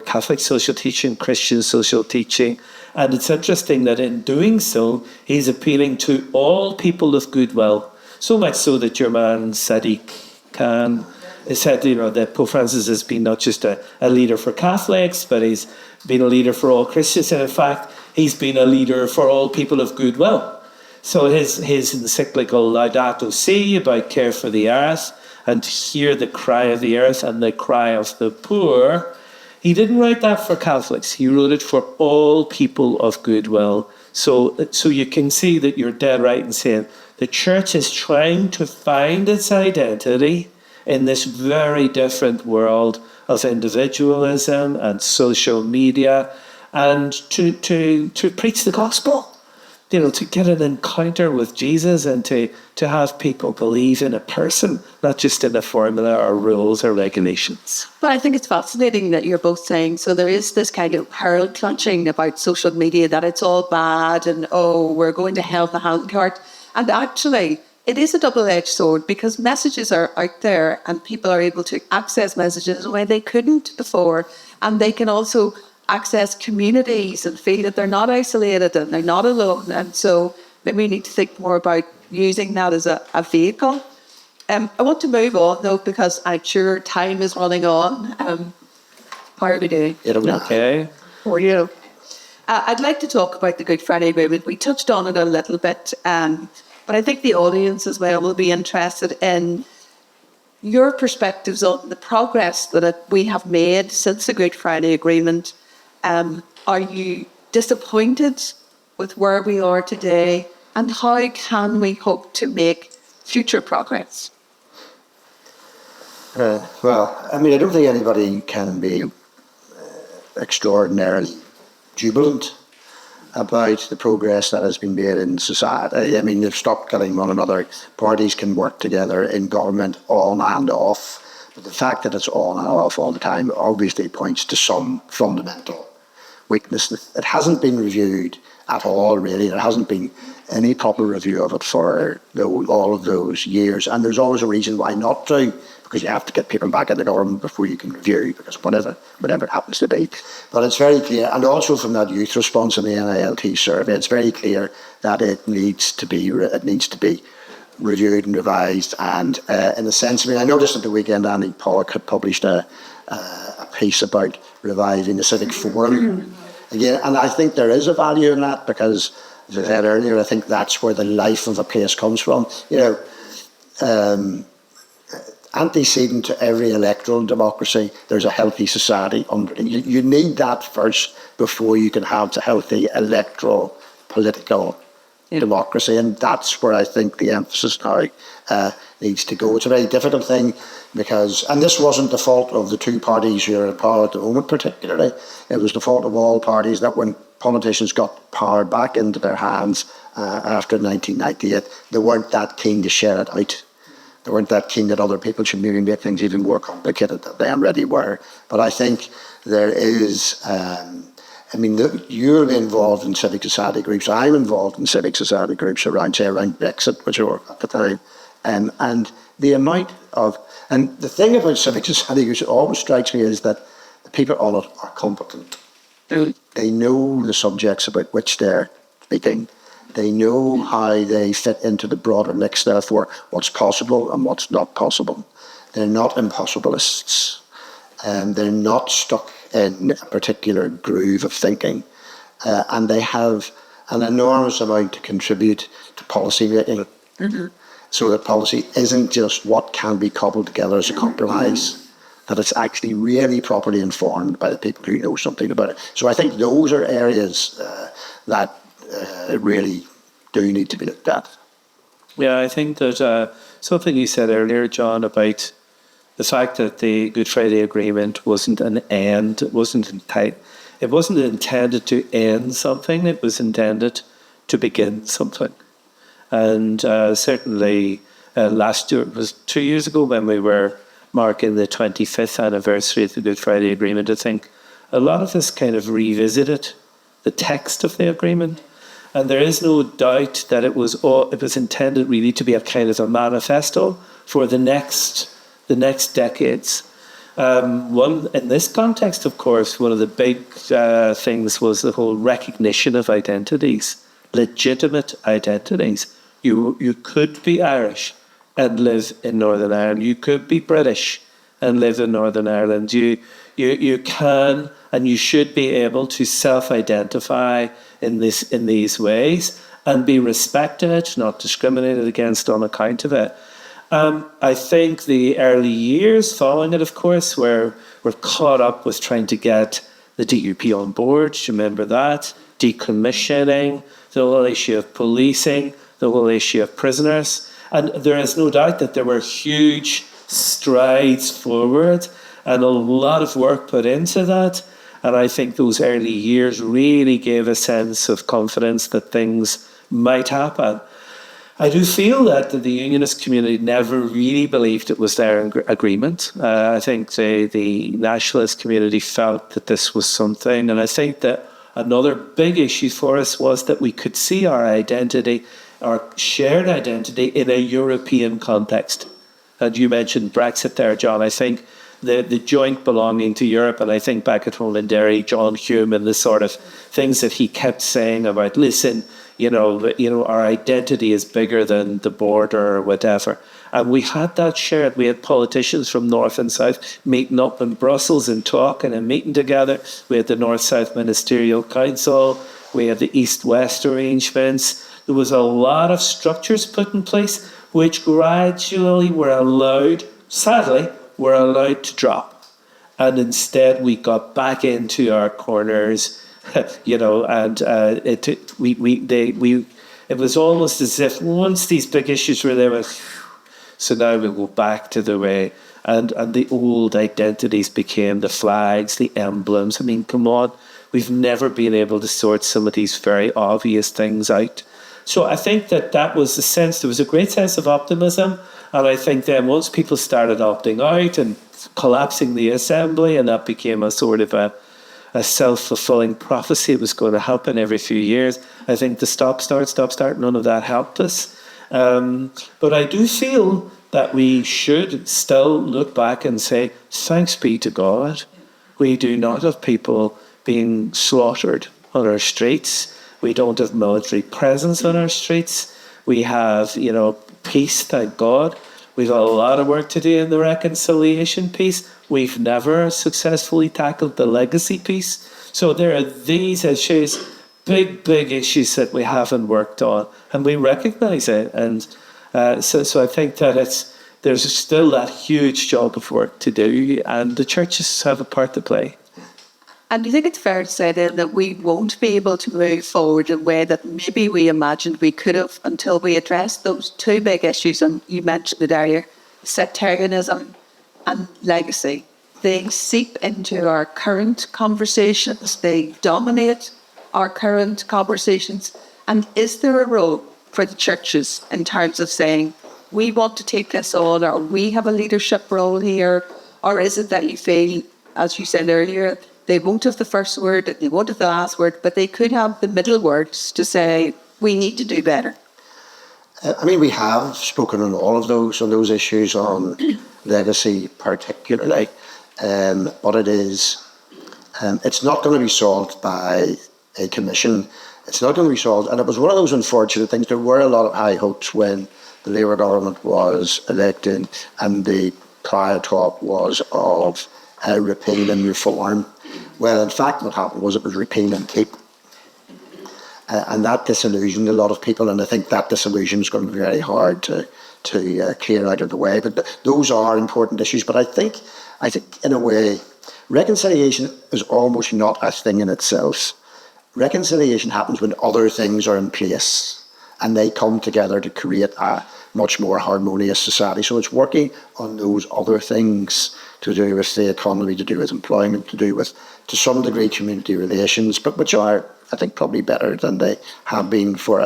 Catholic social teaching, Christian social teaching. And it's interesting that in doing so, he's appealing to all people of goodwill. So much so that your man Sadiq Khan said, that Pope Francis has been not just a leader for Catholics, but he's been a leader for all Christians. And in fact, he's been a leader for all people of goodwill. So his encyclical Laudato Si about care for the earth and to hear the cry of the earth and the cry of the poor, he didn't write that for Catholics. He wrote it for all people of goodwill. So you can see that you're dead right in saying the church is trying to find its identity in this very different world of individualism and social media, and to preach the gospel, to get an encounter with Jesus and to have people believe in a person, not just in a formula or rules or regulations.
But I think it's fascinating that you're both saying, so there is this kind of pearl clutching about social media, that it's all bad and, oh, we're going to hell the handcart. And actually, it is a double-edged sword, because messages are out there and people are able to access messages in a way they couldn't before. And they can also access communities and feel that they're not isolated and they're not alone. And so maybe we need to think more about using that as a vehicle. I want to move on, though, because I'm sure time is running on. How are we doing?
Okay.
For you. I'd like to talk about the Good Friday Agreement. We touched on it a little bit, but I think the audience as well will be interested in your perspectives on the progress that we have made since the Good Friday Agreement. Are you disappointed with where we are today, and how can we hope to make future progress?
Well, I mean, I don't think anybody can be extraordinarily jubilant about the progress that has been made in society. I mean, they've stopped killing one another. Parties can work together in government on and off. But the fact that it's on and off all the time obviously points to some fundamental weakness. It hasn't been reviewed at all, really. There hasn't been any proper review of it for all of those years. And there's always a reason why not to, because you have to get people back in the government before you can review, because whatever it happens to be. But it's very clear, and also from that youth response in the NILT survey, it's very clear that it needs to be reviewed and revised. And in a sense, I mean, I noticed at the weekend Andy Pollock had published a piece about revising the civic forum again, and I think there is a value in that, because, as I said earlier, I think that's where the life of a place comes from. Antecedent to every electoral democracy, there's a healthy society underneath. You need that first before you can have a healthy electoral political democracy, and that's where I think the emphasis now needs to go. It's a very difficult thing, because, and this wasn't the fault of the two parties who are in power at the moment particularly, it was the fault of all parties that when politicians got power back into their hands after 1998, they weren't that keen to share it out. They weren't that keen that other people should maybe make things even more complicated than they already were. But I think there is, you're involved in civic society groups. I'm involved in civic society groups around Brexit, which were at the time. And the amount of, and the thing about civic society groups that always strikes me is that the people on it are competent. They know the subjects about which they're speaking. They know how they fit into the broader mix, therefore, what's possible and what's not possible. They're not impossibilists. They're not stuck in a particular groove of thinking. And they have an enormous amount to contribute to policy making. So that policy isn't just what can be cobbled together as a compromise, that it's actually really properly informed by the people who know something about it. So I think those are areas that really do need to be looked at.
Yeah, I think there's something you said earlier, John, about the fact that the Good Friday Agreement wasn't an end. It wasn't intended to end something. It was intended to begin something. And certainly last year, it was 2 years ago when we were marking the 25th anniversary of the Good Friday Agreement, I think a lot of us kind of revisited the text of the agreement. And there is no doubt that it was intended really to be a kind of a manifesto for the next decades. In this context, of course, one of the big things was the whole recognition of identities, legitimate identities. You could be Irish and live in Northern Ireland. You could be British and live in Northern Ireland. You can and you should be able to self-identify in these ways and be respected, not discriminated against on account of it. I think the early years following it, of course, where we're caught up with trying to get the DUP on board. Do you remember that? Decommissioning, the whole issue of policing, the whole issue of prisoners. And there is no doubt that there were huge strides forward and a lot of work put into that. And I think those early years really gave a sense of confidence that things might happen. I do feel that the unionist community never really believed it was their agreement. I think the nationalist community felt that this was something. And I think that another big issue for us was that we could see our identity, our shared identity, in a European context. And you mentioned Brexit there, John. I think the joint belonging to Europe, and I think back at home in Derry, John Hume and the sort of things that he kept saying about, listen, our identity is bigger than the border or whatever. And we had that shared. We had politicians from north and south meeting up in Brussels and talking and meeting together. We had the North-South Ministerial Council. We had the East-West arrangements. There was a lot of structures put in place which gradually were allowed, sadly, were allowed to drop. And instead we got back into our corners, and it was almost as if once these big issues were there, so now we go back to the way, and the old identities became the flags, the emblems. I mean, come on, we've never been able to sort some of these very obvious things out. So I think that was the sense. There was a great sense of optimism, and I think then once people started opting out and collapsing the assembly, and that became a sort of a self-fulfilling prophecy. It was going to happen every few years. I think the stop, start, none of that helped us. But I do feel that we should still look back and say, thanks be to God, we do not have people being slaughtered on our streets. We don't have military presence on our streets. We have, peace, thank God. We've a lot of work to do in the reconciliation piece. We've never successfully tackled the legacy piece. So there are these issues, big issues that we haven't worked on, and we recognise it. And so I think that there's still that huge job of work to do, and the churches have a part to play.
And do you think it's fair to say then that we won't be able to move forward in a way that maybe we imagined we could have until we addressed those two big issues, and you mentioned it earlier, sectarianism and legacy? They seep into our current conversations, they dominate our current conversations. And is there a role for the churches in terms of saying, we want to take this on, or we have a leadership role here? Or is it that you feel, as you said earlier, they won't have the first word, they won't have the last word, but they could have the middle words to say, we need to do better?
We have spoken on all of those issues, on legacy particularly, but it's not going to be solved by a commission. It's not going to be solved, and it was one of those unfortunate things. There were a lot of high hopes when the Labour government was elected, and the prior talk was of repeal and reform. Well, in fact, what happened was it was repeal and keep. And that disillusioned a lot of people, and I think that disillusion is going to be very hard to clear out of the way. But those are important issues. But I think in a way, reconciliation is almost not a thing in itself. Reconciliation happens when other things are in place, and they come together to create a much more harmonious society. So it's working on those other things to do with the economy, to do with employment, to do with, to some degree, community relations, but which are, I think, probably better than they have been before.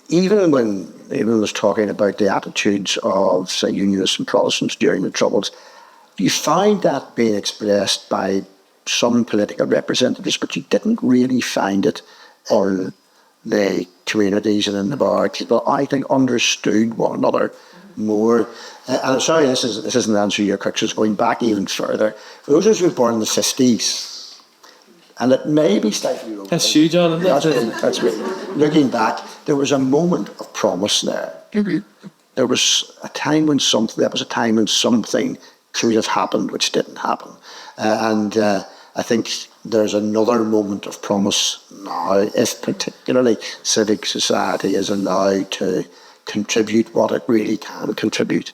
Even when Eamon was talking about the attitudes of, say, Unionists and Protestants during the Troubles, you find that being expressed by some political representatives, but you didn't really find it on the communities and in the bar. People, I think, understood one another more. And I'm sorry, this isn't answering your question, it's going back even further. For those of us who were born in the 50s, and it may be slightly over.
That's you, John.
That's great. Looking back, there was a moment of promise there. There was a time when something could have happened which didn't happen. I think there's another moment of promise now, if particularly civic society is allowed to contribute what it really can contribute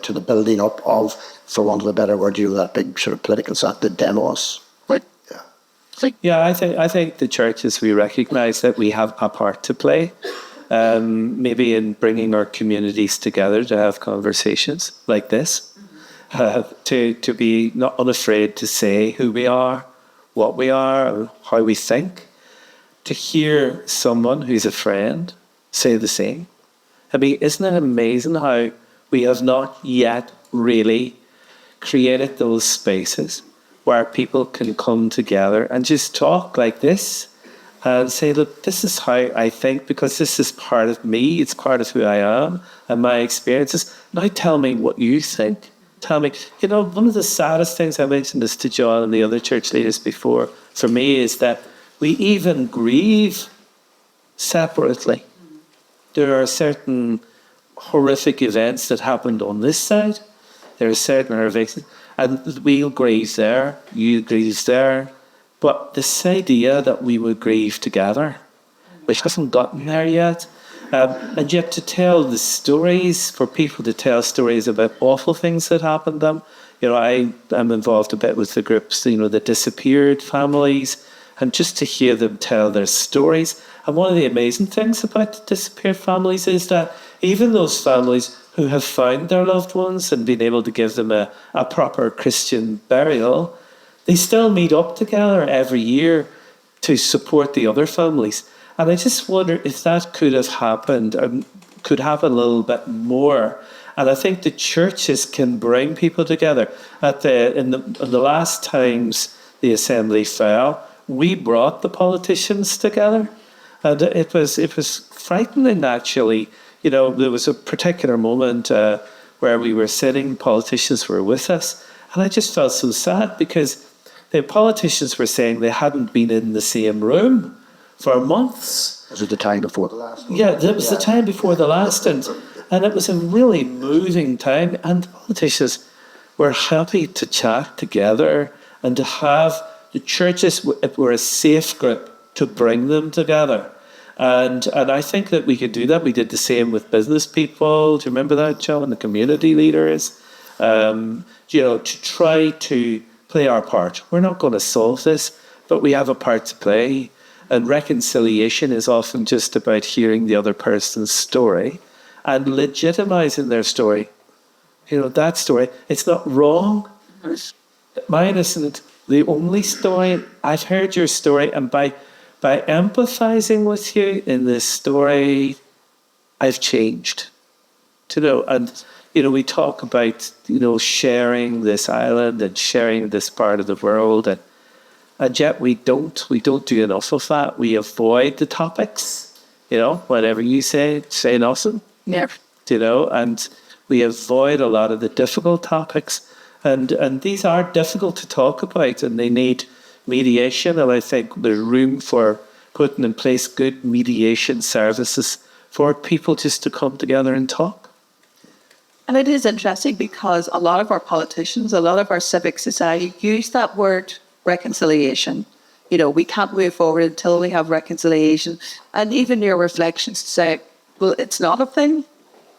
to the building up of, for want of a better word, that big sort of political side, the demos.
Yeah, I think the churches, we recognise that we have a part to play, maybe in bringing our communities together to have conversations like this, to be not unafraid to say who we are, what we are, and how we think, to hear someone who's a friend say the same. I mean, isn't it amazing how we have not yet really created those spaces where people can come together and just talk like this and say, look, this is how I think, because this is part of me, it's part of who I am and my experiences. Now tell me what you think. Tell me, one of the saddest things, I mentioned this to John and the other church leaders before, for me, is that we even grieve separately. There are certain horrific events that happened on this side. There are certain horrific, and we'll grieve there, you grieve there. But this idea that we would grieve together, which hasn't gotten there yet, and yet to tell the stories, for people to tell stories about awful things that happened to them. I'm involved a bit with the groups, the disappeared families, and just to hear them tell their stories. And one of the amazing things about the disappeared families is that even those families who have found their loved ones and been able to give them a proper Christian burial, they still meet up together every year to support the other families. And I just wonder if that could have happened and could happen a little bit more. And I think the churches can bring people together. In the last times the assembly fell, we brought the politicians together. And it was frightening, actually. There was a particular moment where we were sitting, politicians were with us, and I just felt so sad because the politicians were saying they hadn't been in the same room for months.
Was it the time before the last one?
Yeah, it was the time before the last, and it was a really moving time, and the politicians were happy to chat together and to have the churches were a safe group to bring them together. And I think that we could do that. We did the same with business people. Do you remember that, Joe? And the community leaders, to try to play our part. We're not going to solve this, but we have a part to play. And reconciliation is often just about hearing the other person's story and legitimizing their story. That story. It's not wrong. Mine isn't the only story. I've heard your story, and by empathizing with you in this story, I've changed. And we talk about sharing this island and sharing this part of the world, and yet we don't do enough of that. We avoid the topics. Whatever you say nothing.
Yeah.
And we avoid a lot of the difficult topics, and these are difficult to talk about, and they need mediation, and I think there's room for putting in place good mediation services for people just to come together and talk.
And it is interesting because a lot of our politicians, a lot of our civic society use that word reconciliation. We can't move forward until we have reconciliation. And even your reflections say, well, it's not a thing.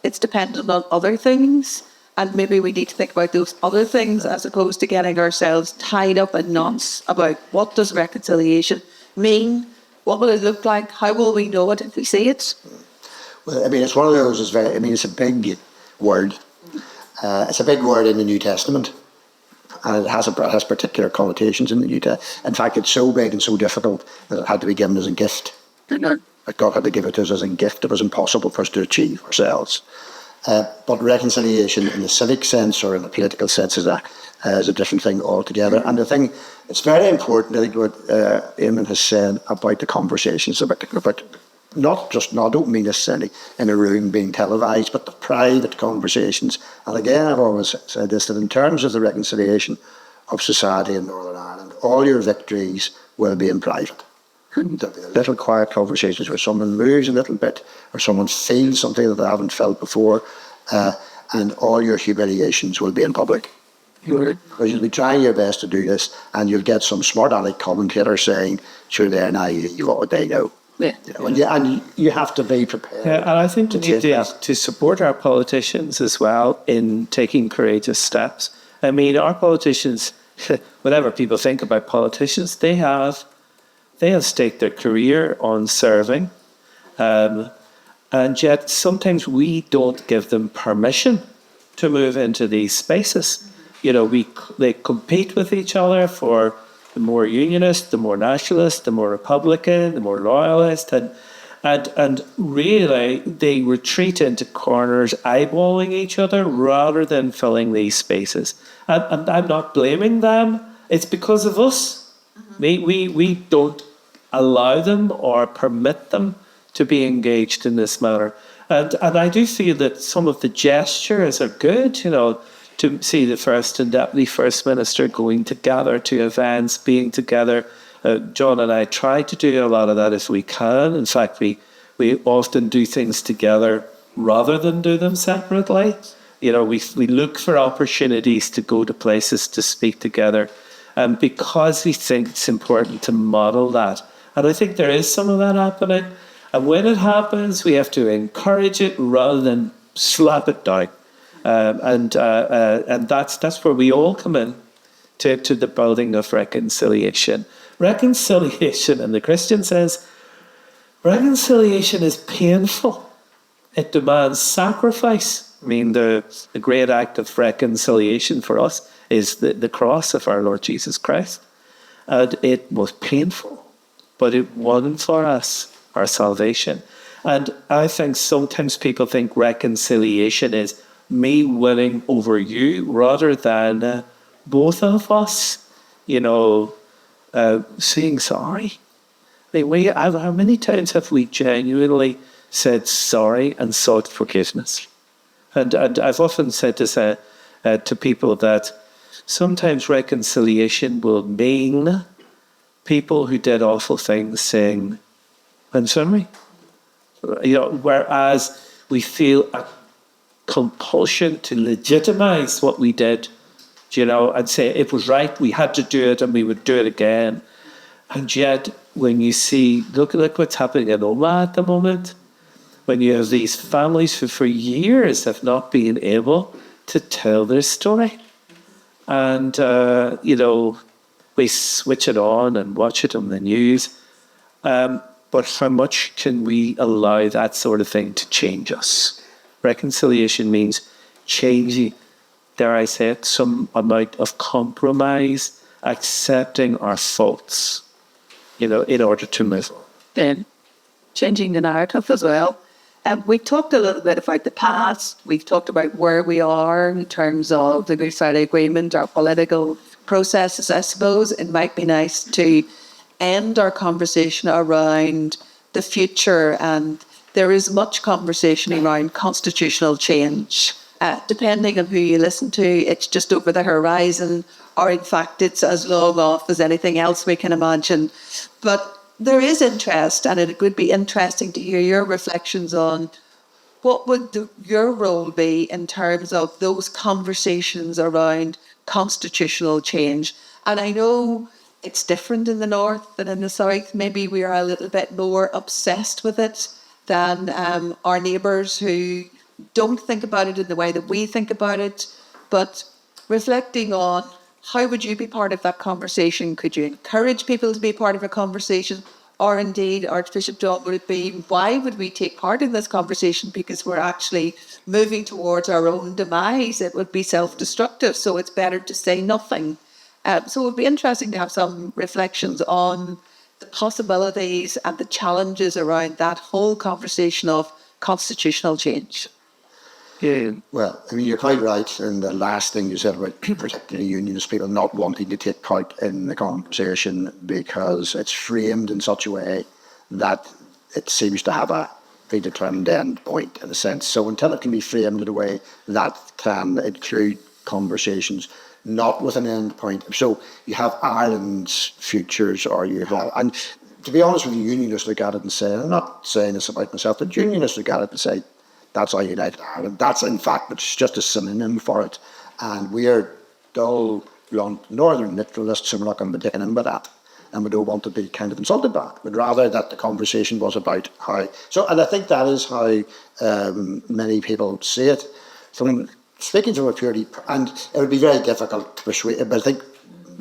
It's dependent on other things. And maybe we need to think about those other things as opposed to getting ourselves tied up in knots about what does reconciliation mean? What will it look like? How will we know it if we see it?
Well, it's one of those, it's a big word. It's a big word in the New Testament. And it has particular connotations in the New Testament. In fact, it's so big and so difficult that it had to be given as a gift. That God had to give it to us as a gift. It was impossible for us to achieve ourselves. But reconciliation in the civic sense or in the political sense is a different thing altogether. And the thing, it's very important, I think, what Eamon has said about the conversations, about I don't mean necessarily in a room being televised, but the private conversations. And again, I've always said this, that in terms of the reconciliation of society in Northern Ireland, all your victories will be in private. There'll be little quiet conversations where someone moves a little bit or someone feels something that they haven't felt before, and all your humiliations will be in public. Because you'll be trying your best to do this, and you'll get some smart aleck commentator saying, sure, they're naive, what would they know?
Yeah.
You know, and you have to be prepared.
Yeah, and I think we need
take that.
to support our politicians as well in taking courageous steps. I mean, our politicians, whatever people think about politicians, they have staked their career on serving, and yet sometimes we don't give them permission to move into these spaces. You know, they compete with each other for the more unionist, the more nationalist, the more Republican, the more loyalist, and really they retreat into corners, eyeballing each other rather than filling these spaces. And I'm not blaming them. It's because of us. We don't allow them or permit them to be engaged in this manner. And I do feel that some of the gestures are good, you know, to see the First and Deputy First Minister going together to events, being together. John and I try to do a lot of that if we can. In fact, we often do things together rather than do them separately. You know, we look for opportunities to go to places to speak together, because we think it's important to model that. And I think there is some of that happening. And when it happens, we have to encourage it rather than slap it down. And that's where we all come in to the building of reconciliation. Reconciliation, and the Christian says, reconciliation is painful. It demands sacrifice. I mean, the great act of reconciliation for us is the cross of our Lord Jesus Christ. And it was painful, but it won for us our salvation. And I think sometimes people think reconciliation is me winning over you rather than both of us, you know, saying sorry. How many times have we genuinely said sorry and sought forgiveness? And I've often said to people that sometimes reconciliation will mean people who did awful things saying, I'm sorry. You know, whereas we feel a compulsion to legitimize what we did, you know, and say it was right, we had to do it and we would do it again. And yet, when you see, look what's happening in Oma at the moment, when you have these families who for years have not been able to tell their story. And, you know, we switch it on and watch it on the news. But how much can we allow that sort of thing to change us? Reconciliation means changing, dare I say it, some amount of compromise, accepting our faults, you know, in order to move on.
Then changing the narrative as well. We talked a little bit about the past. We've talked about where we are in terms of the Good Friday Agreement, our political processes. I suppose it might be nice to end our conversation around the future, and there is much conversation around constitutional change. Depending on who you listen to, it's just over the horizon, or in fact it's as long off as anything else we can imagine. But there is interest, and it would be interesting to hear your reflections on what would your role be in terms of those conversations around constitutional change. And I know it's different in the north than in the south. Maybe we are a little bit more obsessed with it than our neighbours who don't think about it in the way that we think about it. But reflecting on, how would you be part of that conversation? Could you encourage people to be part of a conversation? Or indeed, Archbishop John, would it be, why would we take part in this conversation? Because we're actually moving towards our own demise. It would be self-destructive, so it's better to say nothing. So it would be interesting to have some reflections on the possibilities and the challenges around that whole conversation of constitutional change.
Yeah.
Well, I mean, you're quite right in the last thing you said about particularly unionist people not wanting to take part in the conversation because it's framed in such a way that it seems to have a predetermined end point, in a sense. So until it can be framed in a way that can include conversations, not with an end point. So you have Ireland's futures, or you have, and to be honest with you, unionists look at it and say, I'm not saying this about myself, but unionists look at it and say, that's our United Ireland. That's, in fact, it's just a synonym for it. And we're dull, blunt northern literalists, and we're not going to be taken in by that. And we don't want to be kind of insulted by it, but rather that the conversation was about how. So, and I think that is how many people see it. From speaking from a purely, and it would be very difficult to persuade, but I think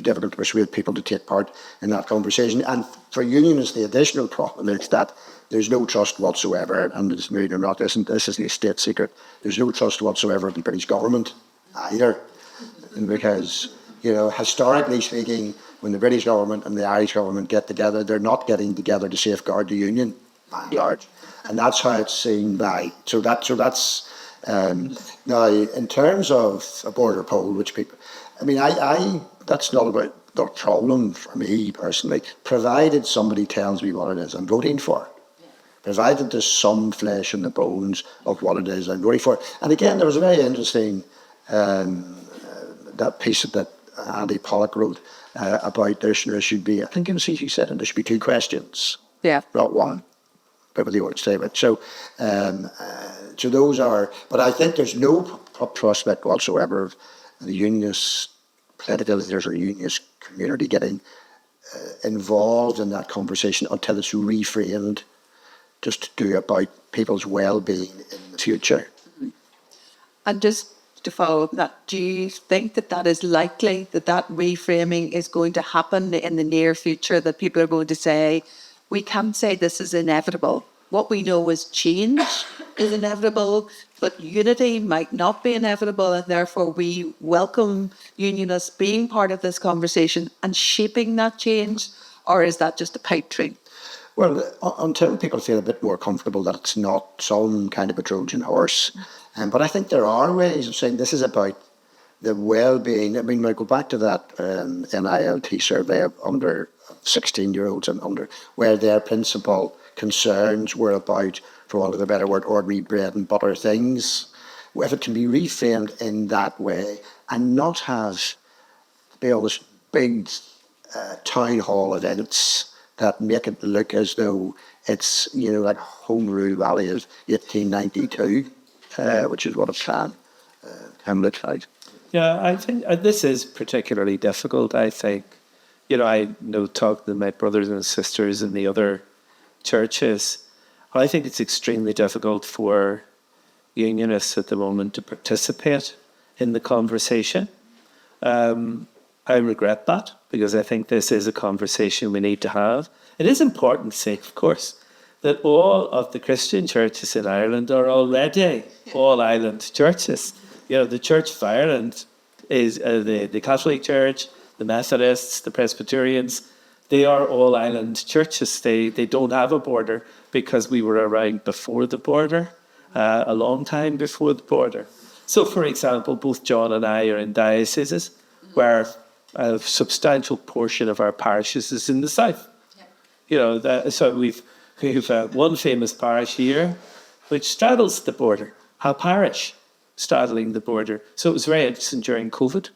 difficult to persuade people to take part in that conversation. And for unionists, the additional problem is that there's no trust whatsoever, and it's maybe not, this is a state secret, there's no trust whatsoever in the British government either. Because, you know, historically speaking, when the British government and the Irish government get together, they're not getting together to safeguard the union, by and large. And that's how it's seen by. So that's now, in terms of a border poll, which people, I mean, I that's not about the problem for me personally, provided somebody tells me what it is I'm voting for. Provided there's some flesh in the bones of what it is I'm voting for. And again, there was a very interesting that piece that Andy Pollock wrote about there should be, I think he said, there should be 2 questions, not one, but with the order statement. So, so those are, but I think there's no prospect whatsoever of the unionist political leaders or unionist community getting involved in that conversation until it's reframed just to do about people's well-being in the future.
And just to follow up that, do you think that that is likely, that that reframing is going to happen in the near future, that people are going to say, we can't say this is inevitable. What we know is change is inevitable, but unity might not be inevitable, and therefore we welcome unionists being part of this conversation and shaping that change? Or is that just a pipe dream?
Well, until people feel a bit more comfortable that it's not some kind of a Trojan horse. But I think there are ways of saying this is about the well-being. I mean, we go back to that NILT survey of under 16-year-olds and under, where their principal concerns were about, for want of a better word, ordinary bread and butter things. If it can be reframed in that way and not have be all this big town hall events that make it look as though it's, you know, like Home Rule Valley is 1892, which is what it can look like.
Yeah, I think this is particularly difficult, I think. You know, I talk to my brothers and sisters in the other churches. I think it's extremely difficult for unionists at the moment to participate in the conversation. I regret that, because I think this is a conversation we need to have. It is important to say, of course, that all of the Christian churches in Ireland are already all island churches. You know, the Church of Ireland is the Catholic Church, the Methodists, the Presbyterians. They are all island churches. They don't have a border because we were around before the border, a long time before the border. So, for example, both John and I are in dioceses where a substantial portion of our parishes is in the south. You know, so we've one famous parish here which straddles the border, a parish straddling the border. So it was very interesting during COVID.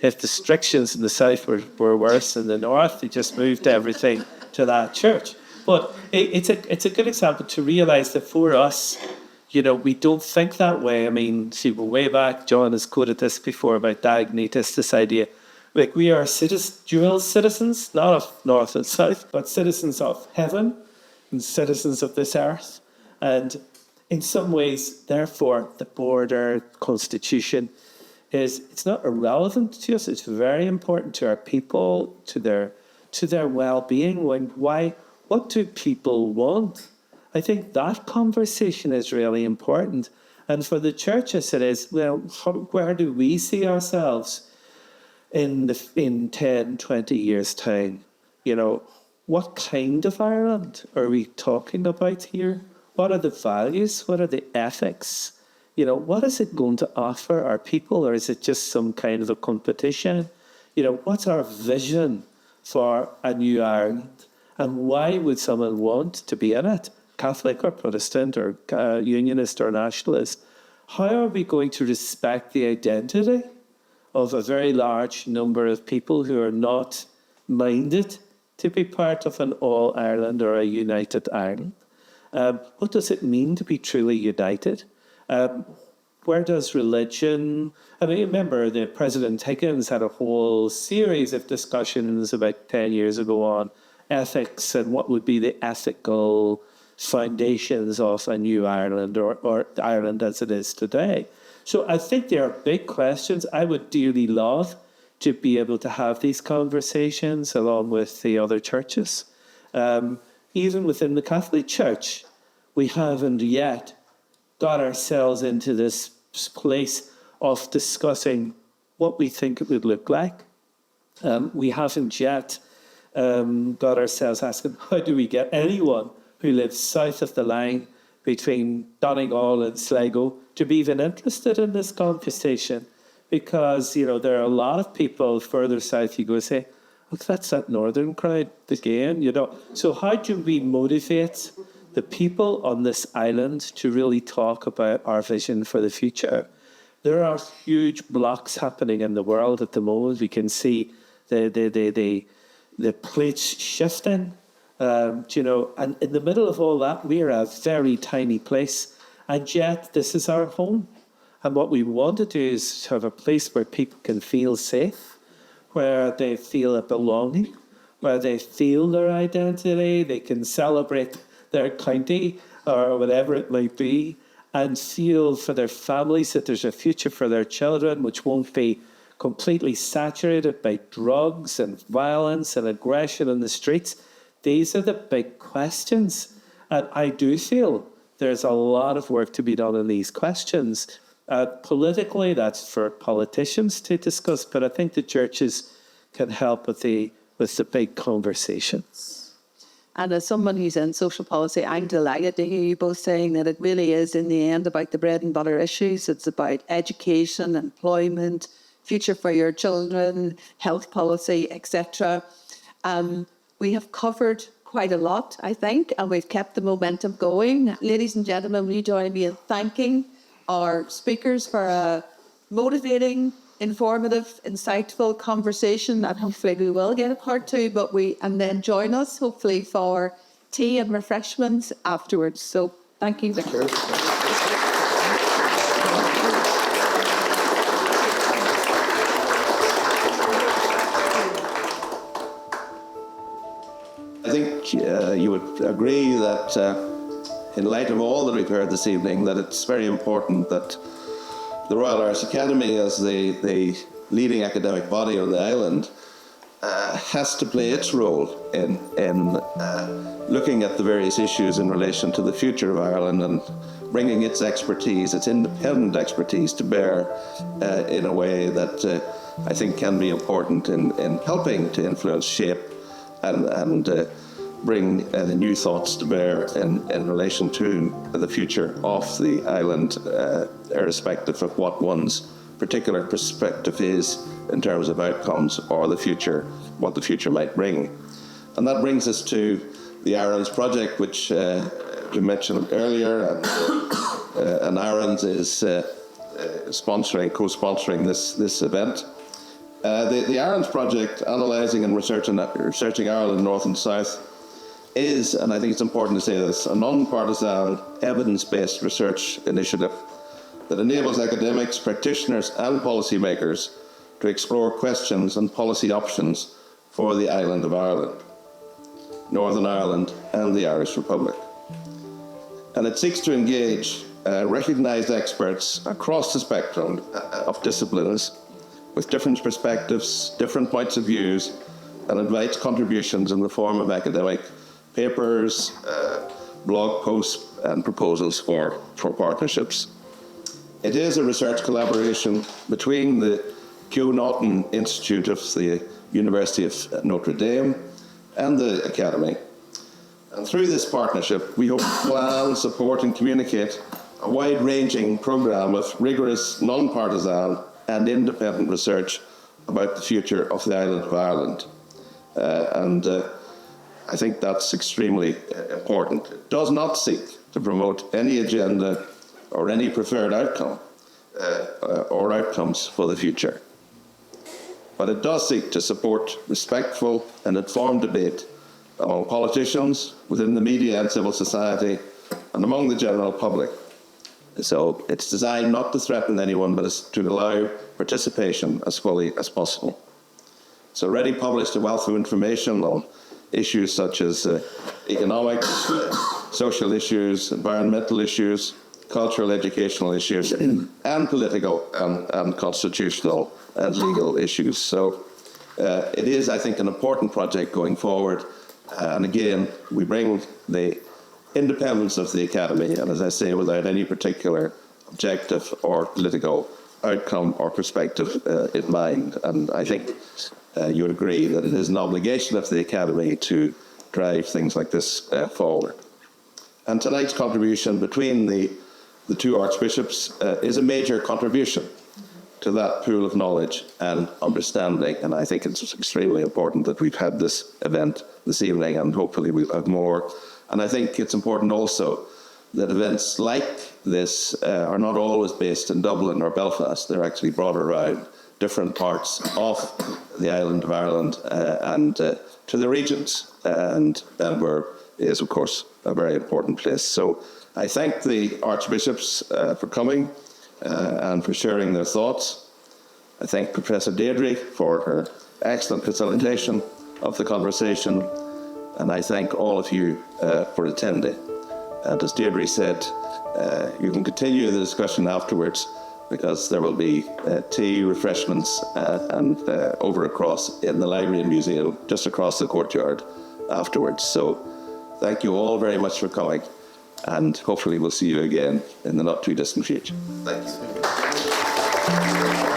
If the restrictions in the south were worse than the north, they just moved everything to that church. But it's a good example to realise that for us, you know, we don't think that way. I mean, see, we're way back, John has quoted this before about Diognetus, this idea. Like, we are dual citizens, not of north and south, but citizens of heaven and citizens of this earth. And in some ways, therefore, the border constitution it's not irrelevant to us. It's very important to our people, to their well-being. What do people want? I think that conversation is really important. And for the churches, it is, well, where do we see ourselves in 10, 20 years' time? You know, what kind of Ireland are we talking about here? What are the values? What are the ethics? You know, what is it going to offer our people, or is it just some kind of a competition? You know, what's our vision for a new Ireland? And why would someone want to be in it? Catholic or Protestant or Unionist or Nationalist? How are we going to respect the identity of a very large number of people who are not minded to be part of an all-Ireland or a united Ireland? What does it mean to be truly united? where does religion... I mean, remember that President Higgins had a whole series of discussions about 10 years ago on ethics and what would be the ethical foundations of a new Ireland or Ireland as it is today. So I think there are big questions. I would dearly love to be able to have these conversations along with the other churches. Even within the Catholic Church, we haven't yet got ourselves into this place of discussing what we think it would look like. We haven't yet got ourselves asking, how do we get anyone who lives south of the line between Donegal and Sligo to be even interested in this conversation? Because, you know, there are a lot of people further south you go and say, look, that's that northern crowd again, you know. So how do we motivate the people on this island to really talk about our vision for the future? There are huge blocks happening in the world at the moment. We can see the plates shifting, you know, and in the middle of all that, we're a very tiny place, and yet this is our home. And what we want to do is have a place where people can feel safe, where they feel a belonging, where they feel their identity, they can celebrate their county or whatever it might be, and feel for their families that there's a future for their children which won't be completely saturated by drugs and violence and aggression in the streets. These are the big questions. And I do feel there's a lot of work to be done in these questions. Politically, that's for politicians to discuss, but I think the churches can help with the big conversations.
And as someone who's in social policy, I'm delighted to hear you both saying that it really is, in the end, about the bread and butter issues. It's about education, employment, future for your children, health policy, etc. We have covered quite a lot, I think, and we've kept the momentum going. Ladies and gentlemen, will you join me in thanking our speakers for a motivating, informative, insightful conversation, and hopefully we will get a part two, and then join us hopefully for tea and refreshments afterwards. So thank you.
I think you would agree that in light of all that we've heard this evening, that it's very important that the Royal Irish Academy, as the leading academic body on the island, has to play its role in looking at the various issues in relation to the future of Ireland and bringing its expertise, its independent expertise, to bear in a way that I think can be important in helping to influence, shape, and bring the new thoughts to bear in relation to the future of the island, irrespective of what one's particular perspective is in terms of outcomes or the future, what the future might bring. And that brings us to the ARINS project, which you mentioned earlier, and ARINS is co-sponsoring this event. The ARINS project, analysing and researching Ireland North and South, is, and I think it's important to say this, a non-partisan, evidence-based research initiative that enables academics, practitioners and policymakers to explore questions and policy options for the island of Ireland, Northern Ireland and the Irish Republic. And it seeks to engage recognised experts across the spectrum of disciplines with different perspectives, different points of views, and invites contributions in the form of academic papers, blog posts and proposals for partnerships. It is a research collaboration between the Keogh Naughton Institute of the University of Notre Dame and the Academy. And through this partnership, we hope to plan, support and communicate a wide-ranging programme of rigorous, non-partisan and independent research about the future of the island of Ireland. I think that's extremely important. It does not seek to promote any agenda or any preferred outcome or outcomes for the future. But it does seek to support respectful and informed debate among politicians, within the media and civil society, and among the general public, So it's designed not to threaten anyone, but it's to allow participation as fully as possible. It's already published a wealth of information on issues such as economics, social issues, environmental issues, cultural, educational issues, and political and constitutional and legal issues. So it is, I think, an important project going forward. And again, we bring the independence of the Academy, and as I say, without any particular objective or political outcome or perspective in mind. And I think you would agree that it is an obligation of the Academy to drive things like this forward. And tonight's contribution between the two archbishops is a major contribution to that pool of knowledge and understanding. And I think it's extremely important that we've had this event this evening, and hopefully we'll have more. And I think it's important also that events like this are not always based in Dublin or Belfast. They're actually brought around different parts of the island of Ireland and to the regions. And Benburb is, of course, a very important place. So I thank the archbishops for coming and for sharing their thoughts. I thank Professor Deirdre for her excellent facilitation of the conversation. And I thank all of you for attending. And as Deirdre said, you can continue the discussion afterwards, because there will be tea, refreshments, and over across in the library and museum, just across the courtyard afterwards. So thank you all very much for coming, and hopefully we'll see you again in the not too distant future. Thank you.